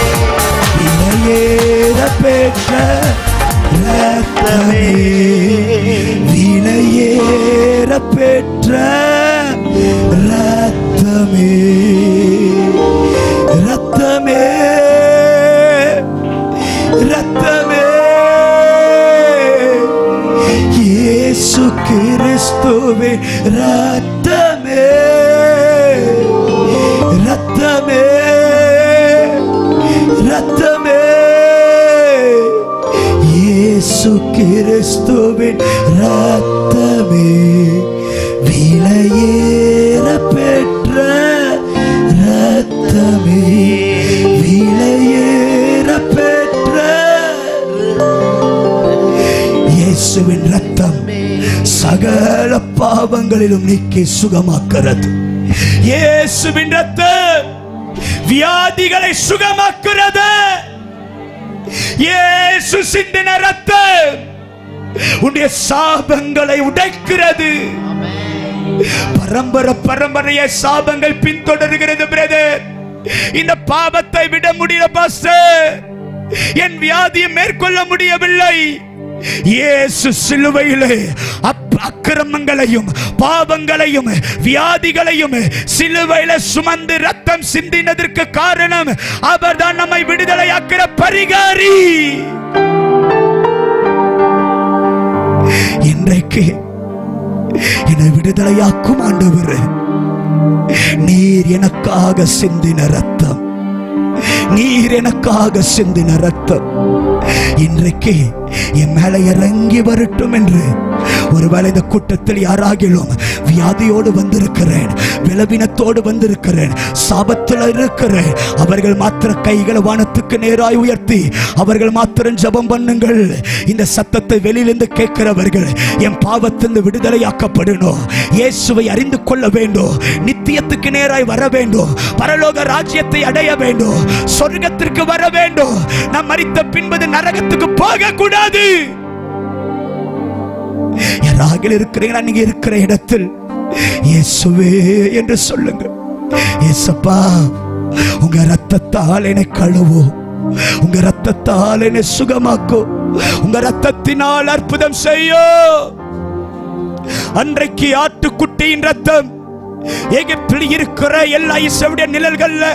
விலையேற பெற்ற ரத்தமே, விலையேற பெற்ற ரத்தமே, ரத்தமே ரத்தமே இயேசு கிறிஸ்துவின் ரத்தமே, ரத்தமே ரத்தமே இயேசு கிறிஸ்துவின் ரத்தமே, விலையேற பெற்ற ரத்தமே, விலையேற பெற்ற இயேசுவின் ரத்தம் சகல பாவங்களிலும் நீக்கி சுகமாக்குறது. இயேசுவின் ரத்தம் வியாதிகளை சுகமாக்குறது. இயேசு சிந்தின ரத்தம் உன்னுடைய சாபங்களை உடைக்கிறது. பரம்பரைய சாபங்கள் பின்தொடர்கிறது. பிரதர், இந்த பாவத்தை விட முடியல பாஸ்டர், என் வியாதியை மேற்கொள்ள முடியவில்லை. இயேசு சிலுவையிலே அக்கிரமங்களையும் பாவங்களையும் வியாதிகளையும் சிலுவையில சுமந்து ரத்தம் சிந்தினதற்கு காரணம் அவர்தான் நம்மை விடுதலையாக்கிற பரிகாரி. இன்றைக்கு என்னை விடுதலையாக்கும் ஆண்டவரே, நீர் எனக்காக சிந்தின ரத்தம், நீர் எனக்காக சிந்தின ரத்தம் இன்றைக்கு என் மேல இறங்கி வரட்டும் என்று. ஒருவேளை இந்த கூட்டத்தில் யாராகிலும் வியாதியோடு வந்திருக்கிறேன், விளவினத்தோடு வந்திருக்கிறேன், சாபத்தில் இருக்கிறேன், அவர்கள் மாத்திர கைகளை வானத்துக்கு நேராய் உயர்த்தி அவர்கள் மாத்திரம் ஜெபம் பண்ணுங்கள். இந்த சத்தத்தை வெளியிலிருந்து கேட்கிறவர்கள் என் பாவத்திலிருந்து விடுதலையாக்கப்படணும், இயேசுவை அறிந்து கொள்ள வேண்டும், நித்தியத்துக்கு நேராய் வர வேண்டும், பரலோக ராஜ்யத்தை அடைய வேண்டும், சொர்க்கத்திற்கு வர வேண்டும். நாம் மரித்த பின்பது நரகத்துக்கு போக கூடாது. யாராக இருக்கிறீங்களா, நீங்க இருக்கிற இடத்தில் இயேசுவே என்று சொல்லுங்க. இயேசப்பா, உங்க ரத்தத்தால் என்னை கழுவும், உங்க ரத்தத்தால் என்னை சுகமாக்கும், உங்க ரத்தத்தினால் அற்புதம் செய்யும். அன்றைக்கு ஆட்டுக்குட்டியின் ரத்தம் எகிப்தில் இருக்கிற எல்லா இஸ்ரவேலிய நிழல்கள்ல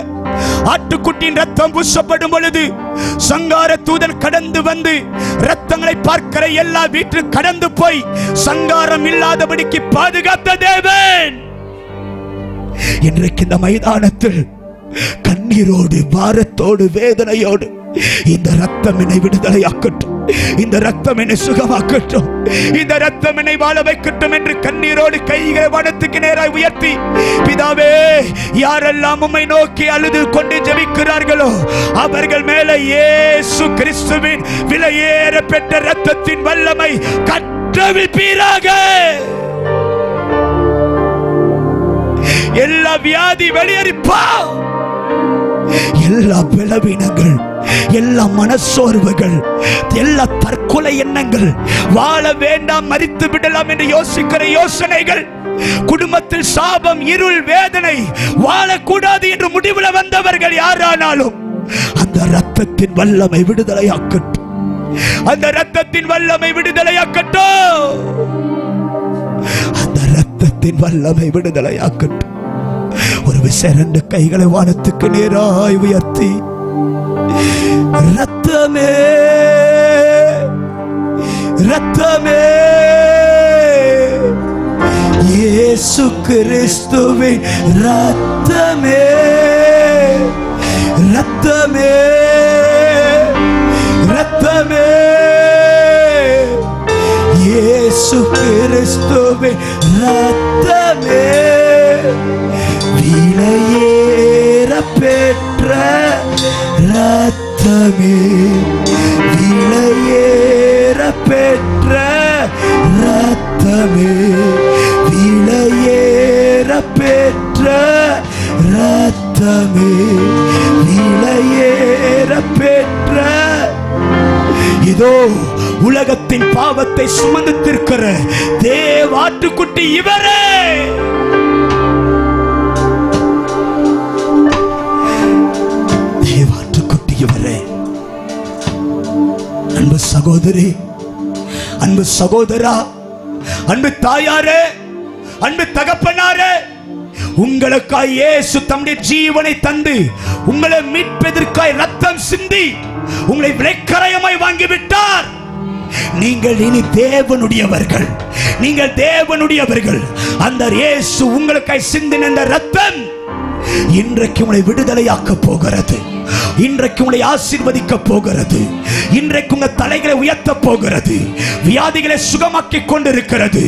ஆட்டுக்குட்டியின் ரத்தம் பூசப்படும் பொழுது சங்கார தூதன் கடந்து வந்து ரத்தங்களை பார்க்கிற எல்லா வீட்டிலும் கடந்து போய் சங்காரம் இல்லாதபடிக்கு பாதுகாத்த தேவன் இன்றைக்கு இந்த மைதானத்தில் கண்ணீரோடு பாரத்தோடு வேதனையோடு இந்த ரத்தம் என்னை விடுதலையாக்கட்டும். இந்த ரத்தம் என்னை சுகமாக்கட்டும், இந்த ரத்தம் என்னை வாழ வைக்கட்டும் என்று கண்ணீரோடு கைகளை வானத்துக்கு நேராய் உயர்த்தி, பிதாவே, யாரெல்லாம் உம்மை நோக்கி அழுது கொண்டு ஜெபிக்கிறார்களோ அவர்கள் மேல இயேசு கிறிஸ்துவின் விலையேற பெற்ற ரத்தத்தின் வல்லமை கட்டவிழ்ப்பீராக. எல்லா வியாதி வெளியேறிப்பா, எல்லா பலவீனங்கள், எல்லா மனசோர்வுகள், எல்லா தற்கொலை எண்ணங்கள், வாழ வேண்டாம் மரித்து விடலாம் என்று யோசிக்கிற யோசனைகள், குடும்பத்தில் சாபம், இருள், வேதனை, வாழக்கூடாது என்று முடிவில் வந்தவர்கள் யாரானாலும் அந்த ரத்தத்தின் வல்லமை விடுதலையாக்கட்டும், அந்த ரத்தத்தின் வல்லமை விடுதலையாக்கட்டும், அந்த ரத்தத்தின் வல்லமை விடுதலையாக்கட்டும். ஒரு விசை 2 கைகளை வானத்துக்கு நேராய் உயர்த்தி, ரத்தமே, ரத்தமே, இயேசு கிறிஸ்துவின் ரத்தமே, ரத்தமே, ரத்தமே, இயேசு கிறிஸ்துவின் ரத்தமே, விலையேற பெற்ற ரத்தமே, விலையேற பெற்ற ரத்தமே, விலையேற பெற்ற ரத்தமே, விலையேற பெற்ற. இதோ உலகத்தின் பாவத்தை சுமந்து தீர்க்கிற தேவாட்டுக்குட்டி இவரே. தேவாட்டுக்குட்டி இவரே. அன்பு சகோதரி, அன்பு சகோதரா, அன்பு தாயாரே, அன்பு தகப்பனாரே, உங்களுக்காய் இயேசு தம்முடைய ஜீவனை தந்து உங்களை மீட்பதற்காய் ரத்தம் சிந்தி உங்களை விலைக்கரையமாய் வாங்கிவிட்டார். நீங்கள் இனி தேவனுடையவர்கள், நீங்கள் தேவனுடையவர்கள். அந்த இயேசு உங்களுக்காய் சிந்தின அந்த ரத்தம் இன்றைக்கு உங்களை விடுதலையாக்க போகிறது, இன்றைக்கு உங்களை ஆசீர்வதிக்க போகிறது, இன்றைக்கு உங்கள் தலைகளை உயர்த்த போகிறது, வியாதிகளை சுகமாக்கி கொண்டிருக்கிறது,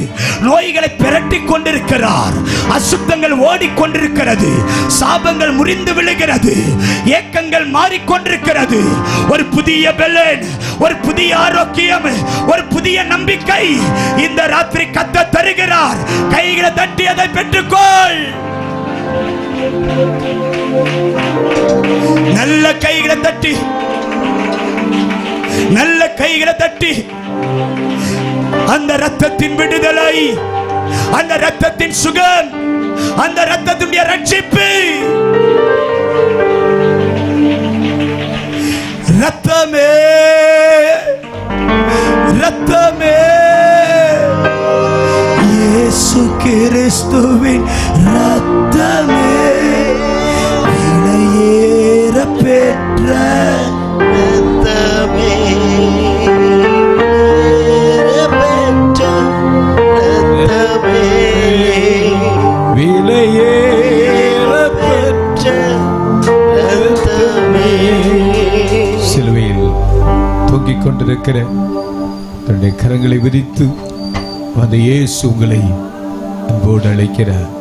நோய்களை பிரட்டி கொண்டிருக்கிறார், அசுத்தங்கள் ஓடிக்கொண்டிருக்கிறது, சாபங்கள் முறிந்து விழுகிறது, ஏக்கங்கள் மாறிக்கொண்டிருக்கிறது. ஒரு புதிய பலன், ஒரு புதிய ஆரோக்கியம், ஒரு புதிய நம்பிக்கை இந்த ராத்திரி கத்த தருகிறார். கைகளை தட்டி அதை பெற்றுக்கொள். நல்ல கைகளை தட்டி, நல்ல கைகளை தட்டி அந்த ரத்தத்தின் விடுதலை, அந்த ரத்தத்தின் சுகம், அந்த ரத்தத்தினுடைய ரட்சிப்பு. ரத்தமே, ரத்தமே, இயேசு கிறிஸ்துவின் ரத்தமே, விலையேற பெற்ற ரத்தமே, விலையேற பெற்ற ரத்தமே. சிலுவையில் தொங்கிக் கொண்டிருக்கிற தன்னுடைய கரங்களை விரித்து அந்த இயேசு உங்களை அன்போடு அழைக்கிறார்.